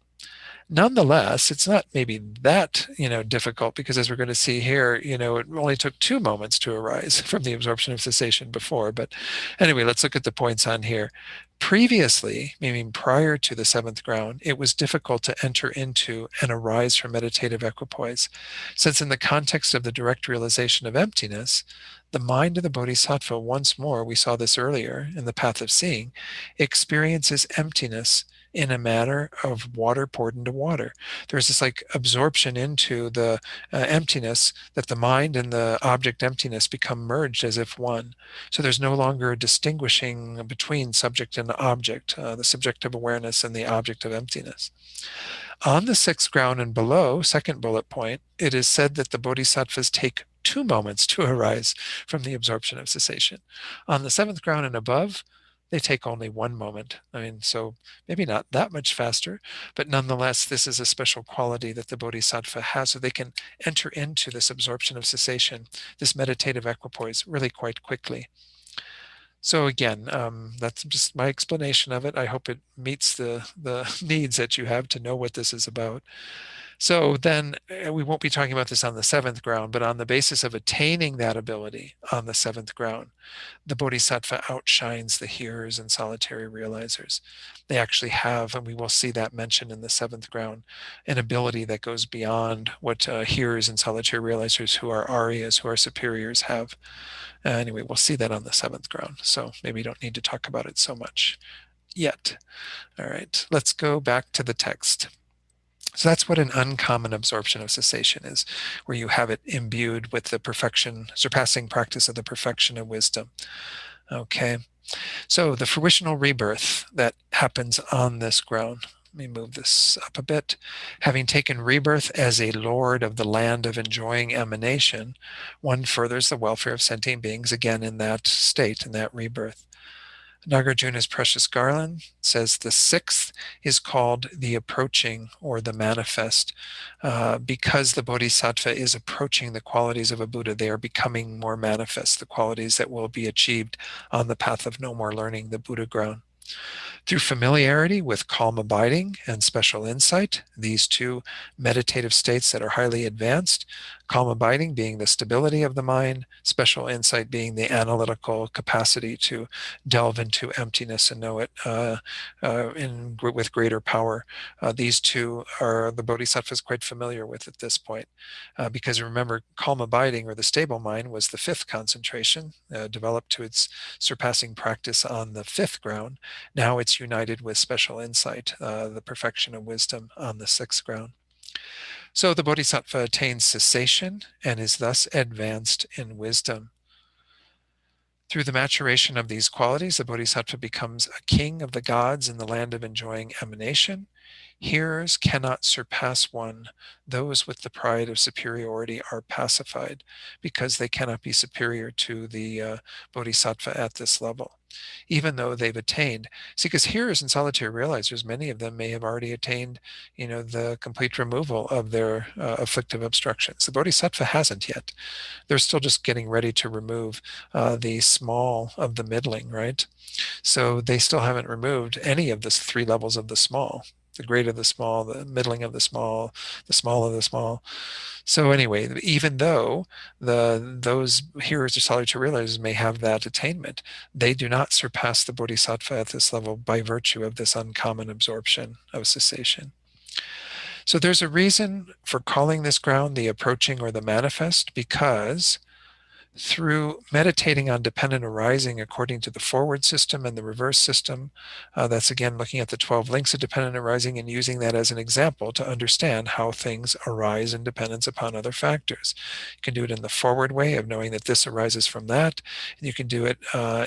Nonetheless, it's not maybe that, difficult, because as we're going to see here, it only took 2 moments to arise from the absorption of cessation before. But anyway, let's look at the points on here. Previously, meaning prior to the seventh ground, it was difficult to enter into and arise from meditative equipoise, since in the context of the direct realization of emptiness, the mind of the Bodhisattva, once more, we saw this earlier in the path of seeing, experiences emptiness in a manner of water poured into water. There's this like absorption into the emptiness, that the mind and the object emptiness become merged as if one. So there's no longer a distinguishing between subject and object, the subjective awareness and the object of emptiness. On the sixth ground and below, second bullet point, it is said that the bodhisattvas take 2 moments to arise from the absorption of cessation. On the seventh ground and above, They take only one moment. I mean, so maybe not that much faster, but nonetheless, this is a special quality that the Bodhisattva has, so they can enter into this absorption of cessation, this meditative equipoise, really quite quickly. So again, that's just my explanation of it. I hope it meets the needs that you have to know what this is about. So then we won't be talking about this on the seventh ground, but on the basis of attaining that ability on the seventh ground, the Bodhisattva outshines the hearers and solitary realizers. They actually have, and we will see that mentioned in the seventh ground, an ability that goes beyond what hearers and solitary realizers who are Aryas, who are superiors, have. Anyway, we'll see that on the seventh ground, so maybe you don't need to talk about it so much yet. All right, let's go back to the text. So that's what an uncommon absorption of cessation is, where you have it imbued with the perfection, surpassing practice of the perfection of wisdom. Okay, so the fruitional rebirth that happens on this ground. Let me move this up a bit. Having taken rebirth as a lord of the land of enjoying emanation, one furthers the welfare of sentient beings again in that state, in that rebirth. Nagarjuna's Precious Garland says the sixth is called the approaching or the manifest because the Bodhisattva is approaching the qualities of a Buddha. They are becoming more manifest, the qualities that will be achieved on the path of no more learning, the Buddha ground. Through familiarity with calm abiding and special insight, these two meditative states that are highly advanced, calm abiding being the stability of the mind, special insight being the analytical capacity to delve into emptiness and know it with greater power. These two are the Bodhisattva is quite familiar with at this point. Because remember, calm abiding or the stable mind was the fifth concentration, developed to its surpassing practice on the fifth ground. Now it's united with special insight, the perfection of wisdom on the sixth ground. So the Bodhisattva attains cessation and is thus advanced in wisdom. Through the maturation of these qualities, the Bodhisattva becomes a king of the gods in the land of enjoying emanation. Hearers cannot surpass one. Those with the pride of superiority are pacified because they cannot be superior to the Bodhisattva at this level, even though they've attained. See, because hearers and solitary realizers, many of them may have already attained, the complete removal of their afflictive obstructions. The Bodhisattva hasn't yet. They're still just getting ready to remove the small of the middling, right? So they still haven't removed any of the three levels of the small, the great of the small, the middling of the small of the small. So anyway, even though those hearers or solitary realizers may have that attainment, they do not surpass the Bodhisattva at this level by virtue of this uncommon absorption of cessation. So there's a reason for calling this ground the approaching or the manifest, because through meditating on dependent arising according to the forward system and the reverse system, that's again looking at the 12 links of dependent arising and using that as an example to understand how things arise in dependence upon other factors. You can do it in the forward way of knowing that this arises from that. And you can do it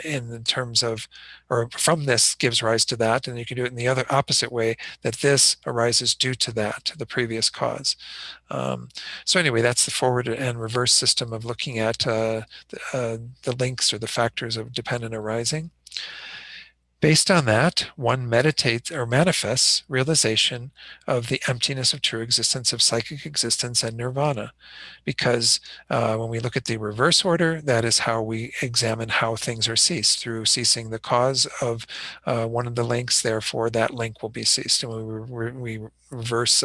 in terms of, or from this gives rise to that. And you can do it in the other opposite way, that this arises due to that, the previous cause. So anyway, that's the forward and reverse system of looking at the links or the factors of dependent arising. Based on that, one meditates or manifests realization of the emptiness of true existence, of psychic existence and nirvana. Because when we look at the reverse order, that is how we examine how things are ceased, through ceasing the cause of one of the links. Therefore, that link will be ceased. And when we reverse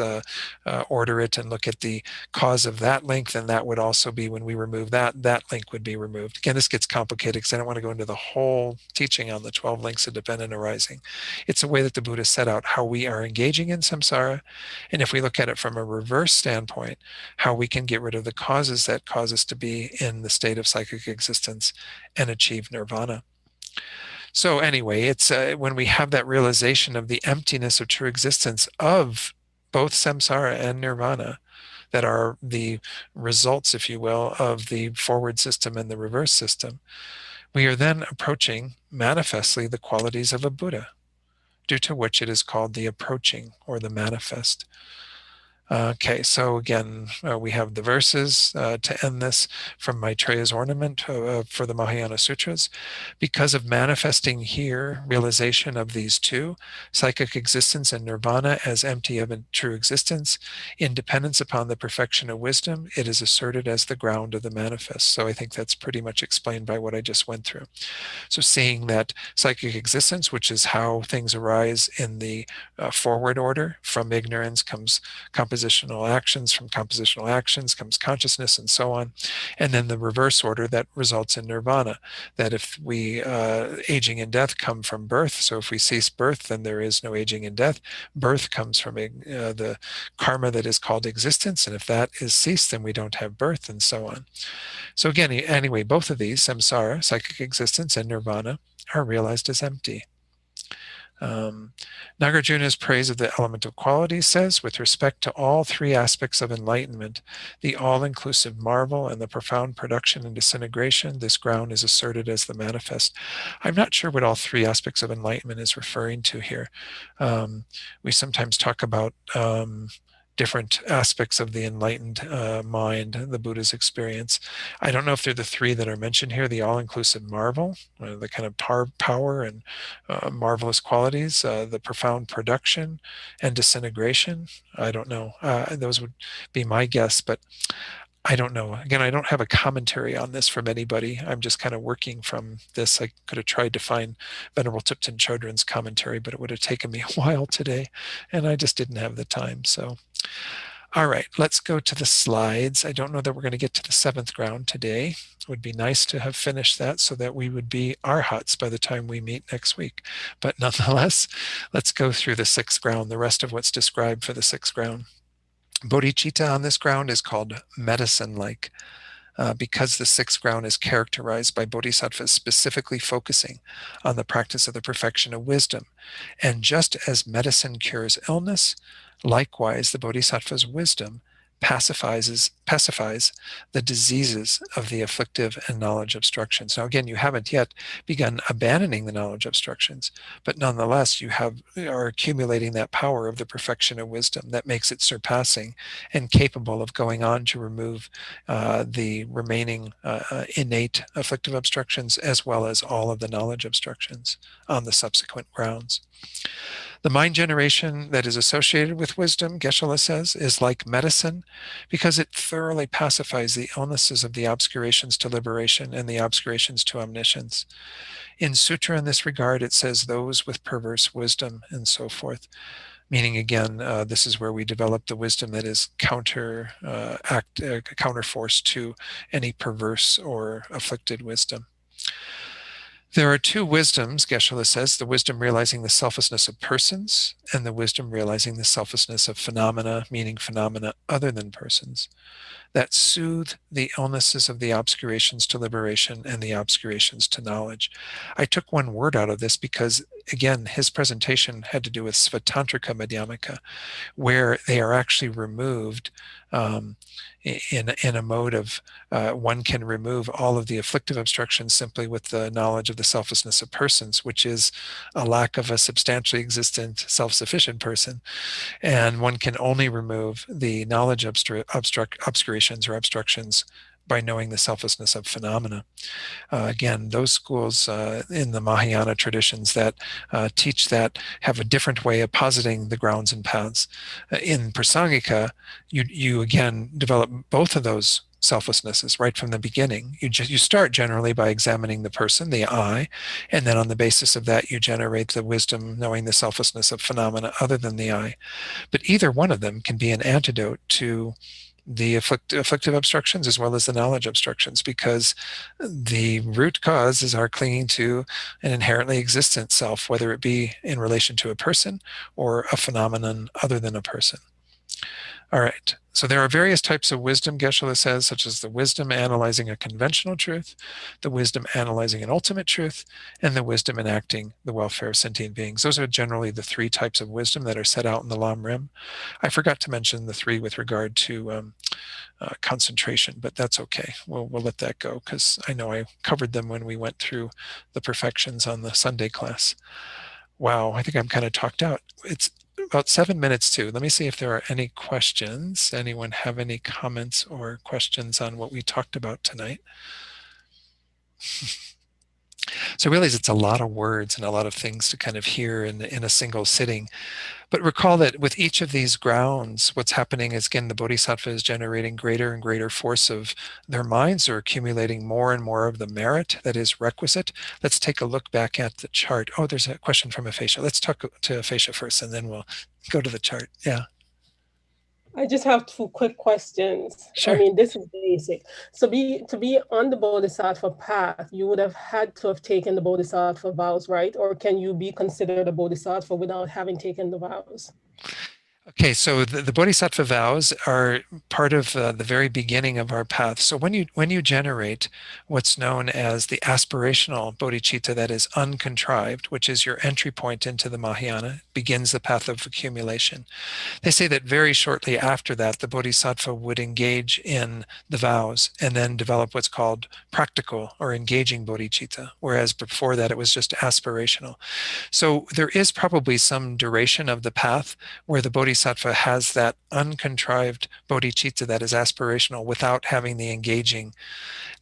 order it and look at the cause of that link, then that would also be, when we remove that link would be removed. Again, this gets complicated because I don't want to go into the whole teaching on the 12 links of dependent arising. It's a way that the Buddha set out how we are engaging in samsara. And if we look at it from a reverse standpoint, how we can get rid of the causes that cause us to be in the state of psychic existence and achieve nirvana. So anyway, it's when we have that realization of the emptiness of true existence of both samsara and nirvana, that are the results, if you will, of the forward system and the reverse system, we are then approaching manifestly the qualities of a Buddha, due to which it is called the approaching or the manifest. Okay, so again, we have the verses to end this from Maitreya's ornament for the Mahayana Sutras. Because of manifesting here realization of these two, psychic existence and nirvana as empty of a true existence, in dependence upon the perfection of wisdom, it is asserted as the ground of the manifest. So I think that's pretty much explained by what I just went through. So seeing that psychic existence, which is how things arise in the forward order, from ignorance comes compositional actions, from compositional actions comes consciousness, and so on. And then the reverse order that results in nirvana, that if we, aging and death come from birth, so if we cease birth, then there is no aging and death. Birth comes from the karma that is called existence, and if that is ceased, then we don't have birth, and so on. So again, anyway, both of these, samsara, psychic existence, and nirvana, are realized as empty. Nagarjuna's praise of the elemental qualities says, with respect to all three aspects of enlightenment, the all-inclusive marvel and the profound production and disintegration, this ground is asserted as the manifest. I'm not sure what all three aspects of enlightenment is referring to here. We sometimes talk about different aspects of the enlightened mind, the Buddha's experience. I don't know if they're the three that are mentioned here, the all-inclusive marvel, the kind of power and marvelous qualities, the profound production and disintegration. I don't know. Those would be my guess, but I don't know. Again, I don't have a commentary on this from anybody. I'm just kind of working from this. I could have tried to find Venerable Thupten Chodron's commentary, but it would have taken me a while today, and I just didn't have the time. So, all right, let's go to the slides. I don't know that we're going to get to the seventh ground today. It would be nice to have finished that so that we would be arhats by the time we meet next week. But nonetheless, let's go through the sixth ground, the rest of what's described for the sixth ground. Bodhichitta on this ground is called medicine-like. Because the sixth ground is characterized by bodhisattvas specifically focusing on the practice of the perfection of wisdom. And just as medicine cures illness, likewise the bodhisattva's wisdom pacifies the diseases of the afflictive and knowledge obstructions. Now again, you haven't yet begun abandoning the knowledge obstructions, but nonetheless you are accumulating that power of the perfection of wisdom that makes it surpassing and capable of going on to remove the remaining innate afflictive obstructions, as well as all of the knowledge obstructions on the subsequent grounds. The mind generation that is associated with wisdom, Geshe-la says, is like medicine because it thoroughly pacifies the illnesses of the obscurations to liberation and the obscurations to omniscience. In sutra in this regard, it says those with perverse wisdom and so forth. Meaning again, this is where we develop the wisdom that is counterforce to any perverse or afflicted wisdom. There are two wisdoms, Geshe-la says, the wisdom realizing the selflessness of persons and the wisdom realizing the selflessness of phenomena, meaning phenomena other than persons, that soothe the illnesses of the obscurations to liberation and the obscurations to knowledge. I took one word out of this because, again, his presentation had to do with Svatantrika Madhyamaka, where they are actually removed in a mode of one can remove all of the afflictive obstructions simply with the knowledge of the selflessness of persons, which is a lack of a substantially existent self-sufficient person. And one can only remove the knowledge obscurations or obstructions by knowing the selflessness of phenomena. Again, those schools in the Mahayana traditions that teach that have a different way of positing the grounds and paths. In Prasangika, you again develop both of those selflessnesses right from the beginning. You start generally by examining the person, the I, and then on the basis of that you generate the wisdom knowing the selflessness of phenomena other than the I. But either one of them can be an antidote to the afflictive obstructions as well as the knowledge obstructions, because the root cause is our clinging to an inherently existent self, whether it be in relation to a person or a phenomenon other than a person. All right, so there are various types of wisdom, Geshe-la says, such as the wisdom analyzing a conventional truth, the wisdom analyzing an ultimate truth, and the wisdom enacting the welfare of sentient beings. Those are generally the three types of wisdom that are set out in the Lam Rim. I forgot to mention the three with regard to concentration, but that's okay. We'll let that go because I know I covered them when we went through the perfections on the Sunday class. Wow, I think I'm kind of talked out. It's about 7 minutes to. Let me see if there are any questions. Anyone have any comments or questions on what we talked about tonight? So I realize it's a lot of words and a lot of things to kind of hear in a single sitting. But recall that with each of these grounds, what's happening is, again, the Bodhisattva is generating greater and greater force of their minds, or accumulating more and more of the merit that is requisite. Let's take a look back at the chart. Oh, there's a question from Aphasia. Let's talk to Aphasia first, and then we'll go to the chart. Yeah. I just have two quick questions. I Sure. mean, this is basic. So to be on the Bodhisattva path, you would have had to have taken the Bodhisattva vows, right? Or can you be considered a Bodhisattva without having taken the vows? Okay, so the Bodhisattva vows are part of the very beginning of our path. So when you generate what's known as the aspirational bodhicitta, that is uncontrived, which is your entry point into the Mahayana, begins the path of accumulation. They say that very shortly after that, the Bodhisattva would engage in the vows and then develop what's called practical or engaging bodhicitta, whereas before that it was just aspirational. So there is probably some duration of the path where the Bodhisattva has that uncontrived bodhicitta that is aspirational without having the engaging.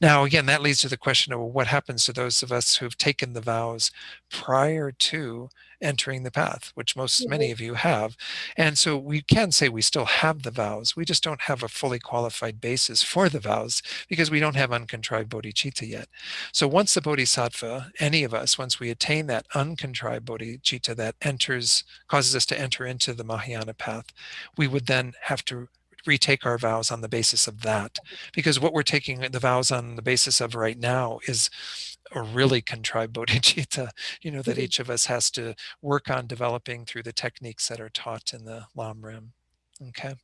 Now, again, that leads to the question of, well, what happens to those of us who've taken the vows prior to entering the path, which many Mhm. of you have. And so we can say we still have the vows. We just don't have a fully qualified basis for the vows because we don't have uncontrived bodhicitta yet. So once the bodhisattva, any of us, once we attain that uncontrived bodhicitta that causes us to enter into the Mahayana path, we would then have to retake our vows on the basis of that, because what we're taking the vows on the basis of right now is a really contrived bodhicitta, that Mhm. each of us has to work on developing through the techniques that are taught in the Lam Rim. Okay.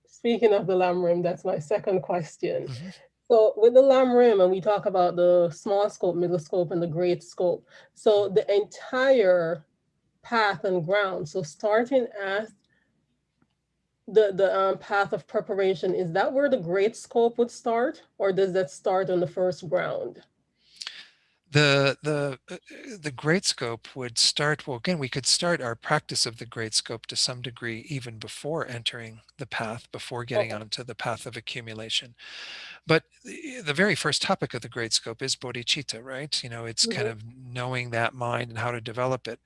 Speaking of the Lam Rim, that's my second question. Mm-hmm. So with the Lam Rim, and we talk about the small scope, middle scope, and the great scope. So the entire path and ground. So starting at the path of preparation, is that where the great scope would start, or does that start on the first ground? The great scope would start, well, again, we could start our practice of the great scope to some degree even before entering the path, before getting Okay. onto the path of accumulation. But the very first topic of the great scope is bodhicitta, right? It's kind Hmm. of knowing that mind and how to develop it.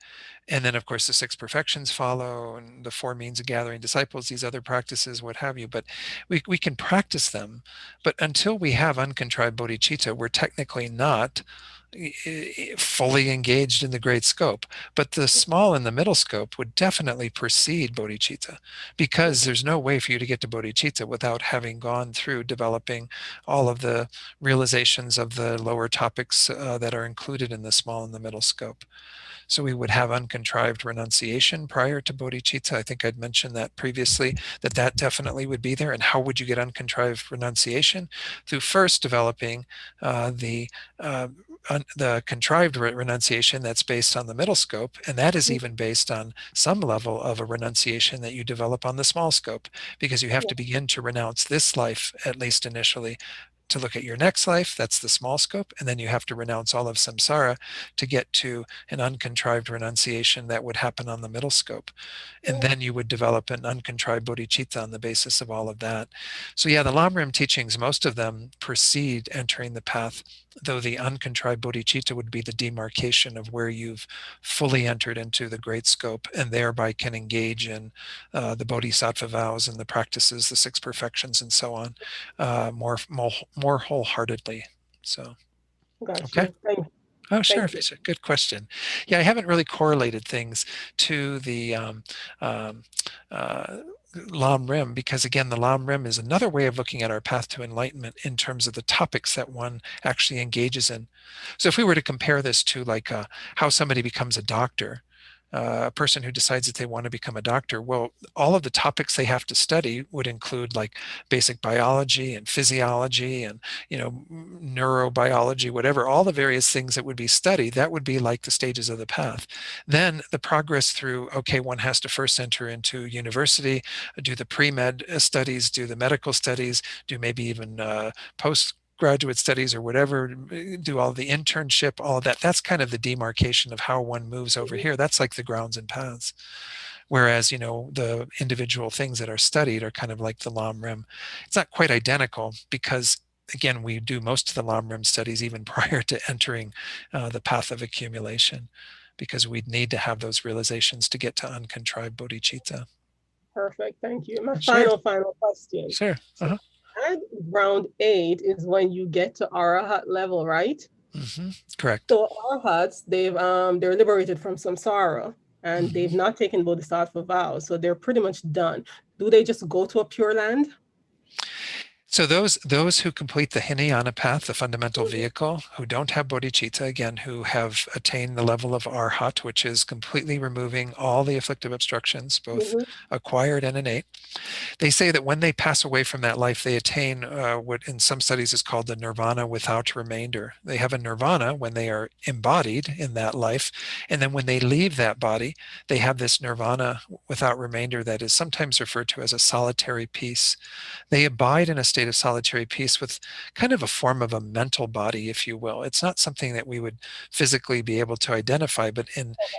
And then, of course, the six perfections follow, and the four means of gathering disciples, these other practices, what have you. But we can practice them. But until we have uncontrived bodhicitta, we're technically not fully engaged in the great scope. But the small and the middle scope would definitely precede bodhicitta, because Okay. there's no way for you to get to bodhicitta without having gone through developing all of the realizations of the lower topics that are included in the small and the middle scope. So we would have uncontrived renunciation prior to bodhicitta. I think I'd mentioned that previously, that definitely would be there. And how would you get uncontrived renunciation? Through first developing the uh, the contrived renunciation that's based on the middle scope, and that is even based on some level of a renunciation that you develop on the small scope, because you have Yeah. to begin to renounce this life, at least initially, to look at your next life. That's the small scope. And then you have to renounce all of samsara to get to an uncontrived renunciation that would happen on the middle scope. And Yeah. then you would develop an uncontrived bodhicitta on the basis of all of that. So yeah, the Lamrim teachings, most of them precede entering the path, though the uncontrived bodhicitta would be the demarcation of where you've fully entered into the great scope, and thereby can engage in the bodhisattva vows and the practices, the six perfections, and so on, more wholeheartedly. So, Got okay. you. Oh, sure. Thank you. It's a good question. Yeah, I haven't really correlated things to the um, uh, Lam Rim, because again, the Lam Rim is another way of looking at our path to enlightenment in terms of the topics that one actually engages in. So if we were to compare this to like how somebody becomes a doctor, a person who decides that they want to become a doctor, well, all of the topics they have to study would include like basic biology and physiology and neurobiology, whatever, all the various things that would be studied. That would be like the stages of the path. Then the progress through, okay, one has to first enter into university, do the pre-med studies, do the medical studies, do maybe even postgraduate studies or whatever, do all the internship, all of that. That's kind of the demarcation of how one moves over Mhm. here. That's like the grounds and paths. Whereas, the individual things that are studied are kind of like the Lam Rim. It's not quite identical because, again, we do most of the Lam Rim studies even prior to entering the path of accumulation, because we'd need to have those realizations to get to uncontrived bodhicitta. Perfect. Thank you. My Sure, final question. sure. So at round 8 is when you get to Arahat level, right? Correct. So Arhats, they're liberated from samsara and they've not taken Bodhisattva vows. So they're pretty much done. Do they just go to a pure land? So those who complete the Hinayana path, the fundamental vehicle, who don't have bodhicitta, again, who have attained the level of arhat, which is completely removing all the afflictive obstructions, both acquired and innate, they say that when they pass away from that life, they attain what in some studies is called the nirvana without remainder. They have a nirvana when they are embodied in that life, and then when they leave that body, they have this nirvana without remainder that is sometimes referred to as a solitary peace. They abide in a state of solitary peace with kind of a form of a mental body, if you will. It's not something that we would physically be able to identify, but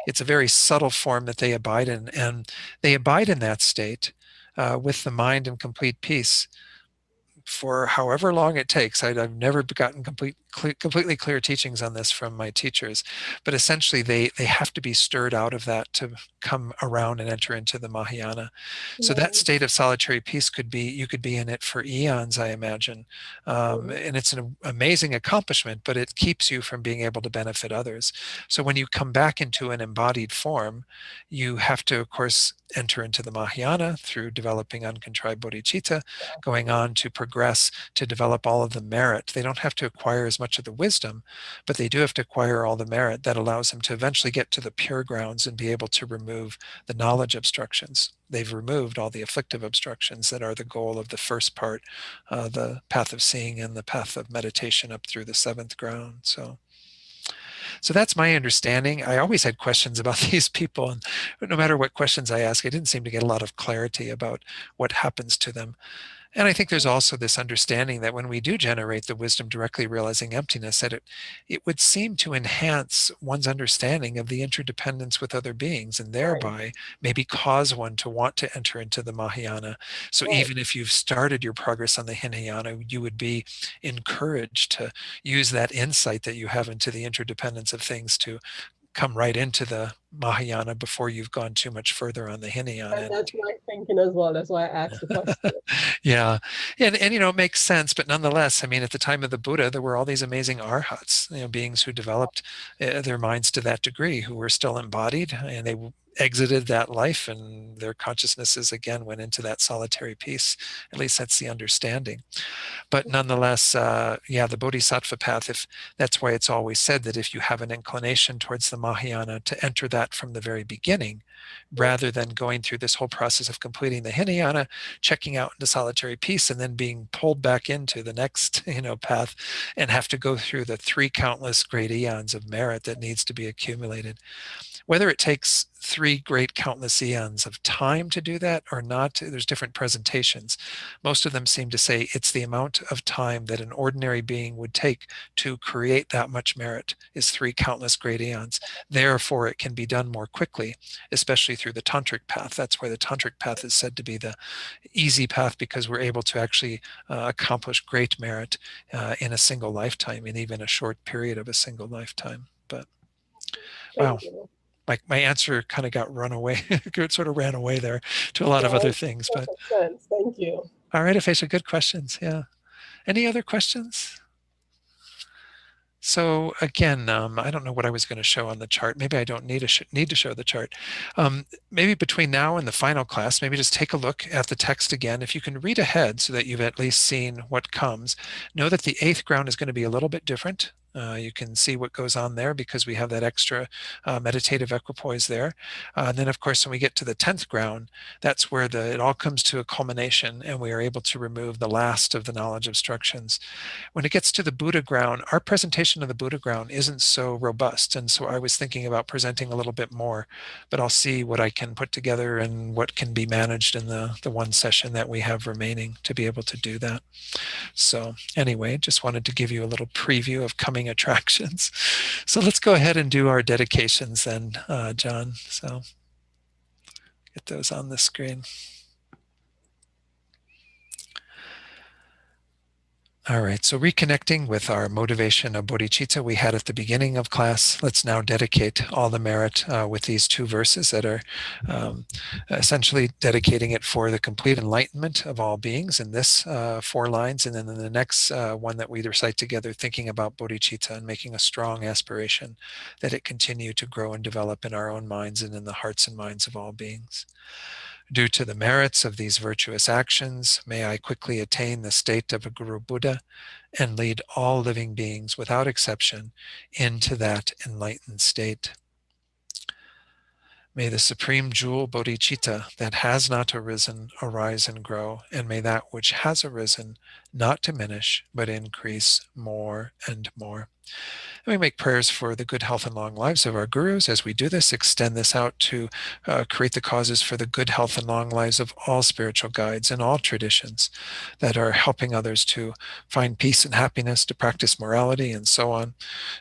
it's a very subtle form that they abide in. And they abide in that state with the mind in complete peace for however long it takes. I've never gotten completely clear teachings on this from my teachers, but essentially they have to be stirred out of that to come around and enter into the Mahayana. So that state of solitary peace you could be in it for eons, I imagine. And it's an amazing accomplishment, but it keeps you from being able to benefit others. So when you come back into an embodied form, you have to, of course, enter into the Mahayana through developing uncontrived bodhicitta, going on to progress to develop all of the merit. They don't have to acquire as much of the wisdom, but they do have to acquire all the merit that allows them to eventually get to the pure grounds and be able to remove the knowledge obstructions. They've removed all the afflictive obstructions that are the goal of the first part, the path of seeing and the path of meditation up through the 7th ground. So that's my understanding. I always had questions about these people, and no matter what questions I asked, I didn't seem to get a lot of clarity about what happens to them. And I think there's also this understanding that when we do generate the wisdom directly realizing emptiness, that it would seem to enhance one's understanding of the interdependence with other beings, and thereby maybe cause one to want to enter into the Mahayana. So even if you've started your progress on the Hinayana, you would be encouraged to use that insight that you have into the interdependence of things to come right into the Mahayana before you've gone too much further on the Hinayana. And that's my thinking as well. That's why I asked the question. Yeah. And it makes sense. But nonetheless, I mean, at the time of the Buddha, there were all these amazing arhats, beings who developed their minds to that degree, who were still embodied, and they exited that life and their consciousnesses again went into that solitary peace. At least that's the understanding. But nonetheless, the Bodhisattva path, that's why it's always said that if you have an inclination towards the Mahayana, to enter that from the very beginning, rather than going through this whole process of completing the Hinayana, checking out into solitary peace, and then being pulled back into the next, path, and have to go through the 3 countless great eons of merit that needs to be accumulated. Whether it takes 3 great countless eons of time to do that or not, there's different presentations. Most of them seem to say it's the amount of time that an ordinary being would take to create that much merit is 3 countless great eons. Therefore, it can be done more quickly, especially through the tantric path. That's why the tantric path is said to be the easy path, because we're able to actually accomplish great merit in a single lifetime, in even a short period of a single lifetime. But wow. My answer kind of got run away. It sort of ran away there to a lot of other things. But sense. Thank you. All right, Aphasia, good questions. Yeah. Any other questions? So again, I don't know what I was going to show on the chart. Maybe I don't need to show the chart. Maybe between now and the final class, maybe just take a look at the text again. If you can read ahead so that you've at least seen what comes, know that the 8th ground is going to be a little bit different. You can see what goes on there because we have that extra meditative equipoise there. And then, of course, when we get to the 10th ground, that's where it all comes to a culmination, and we are able to remove the last of the knowledge obstructions. When it gets to the Buddha ground, our presentation of the Buddha ground isn't so robust. And so I was thinking about presenting a little bit more, but I'll see what I can put together and what can be managed in the one session that we have remaining to be able to do that. So anyway, just wanted to give you a little preview of coming attractions. So let's go ahead and do our dedications then, John. So Get those on the screen. All right, so reconnecting with our motivation of bodhicitta we had at the beginning of class, let's now dedicate all the merit with these two verses that are essentially dedicating it for the complete enlightenment of all beings in this 4 lines, and then in the next one that we recite together, thinking about bodhicitta and making a strong aspiration that it continue to grow and develop in our own minds and in the hearts and minds of all beings. Due to the merits of these virtuous actions, may I quickly attain the state of a Guru Buddha and lead all living beings without exception into that enlightened state. May the supreme jewel bodhicitta that has not arisen arise and grow, and may that which has arisen not diminish but increase more and more. And we make prayers for the good health and long lives of our gurus. As we do this, extend this out to create the causes for the good health and long lives of all spiritual guides and all traditions that are helping others to find peace and happiness, to practice morality, and so on.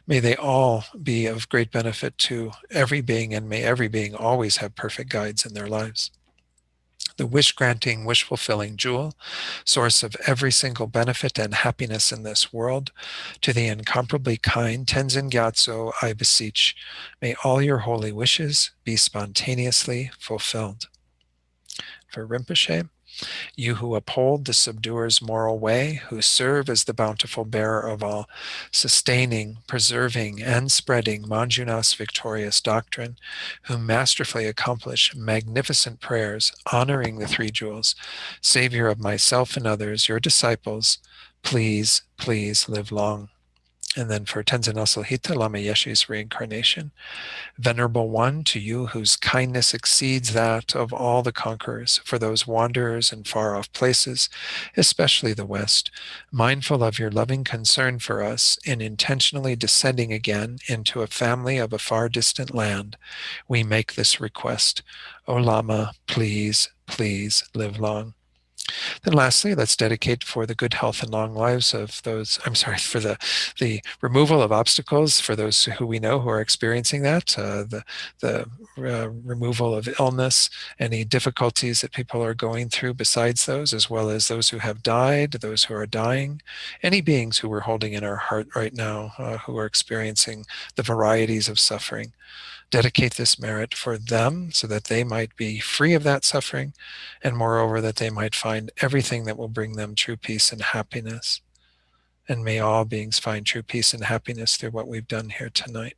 May they all be of great benefit to every being, and may every being always have perfect guides in their lives. The wish-granting, wish-fulfilling jewel, source of every single benefit and happiness in this world, to the incomparably kind Tenzin Gyatso, I beseech, may all your holy wishes be spontaneously fulfilled. For Rinpoche, you who uphold the subduer's moral way, who serve as the bountiful bearer of all, sustaining, preserving, and spreading Manjunath's victorious doctrine, who masterfully accomplish magnificent prayers honoring the 3 jewels, Savior of myself and others, your disciples, please, please live long. And then for Tenzin Asalhita, Lama Yeshe's reincarnation, Venerable One, to you whose kindness exceeds that of all the conquerors, for those wanderers in far-off places, especially the West, mindful of your loving concern for us in intentionally descending again into a family of a far distant land, we make this request. O Lama, please, please live long. Then lastly, let's dedicate for the good health and long lives of those, for the removal of obstacles for those who we know who are experiencing that, the removal of illness, any difficulties that people are going through besides those, as well as those who have died, those who are dying, any beings who we're holding in our heart right now who are experiencing the varieties of suffering. Dedicate this merit for them so that they might be free of that suffering, and moreover that they might find everything that will bring them true peace and happiness. And may all beings find true peace and happiness through what we've done here tonight.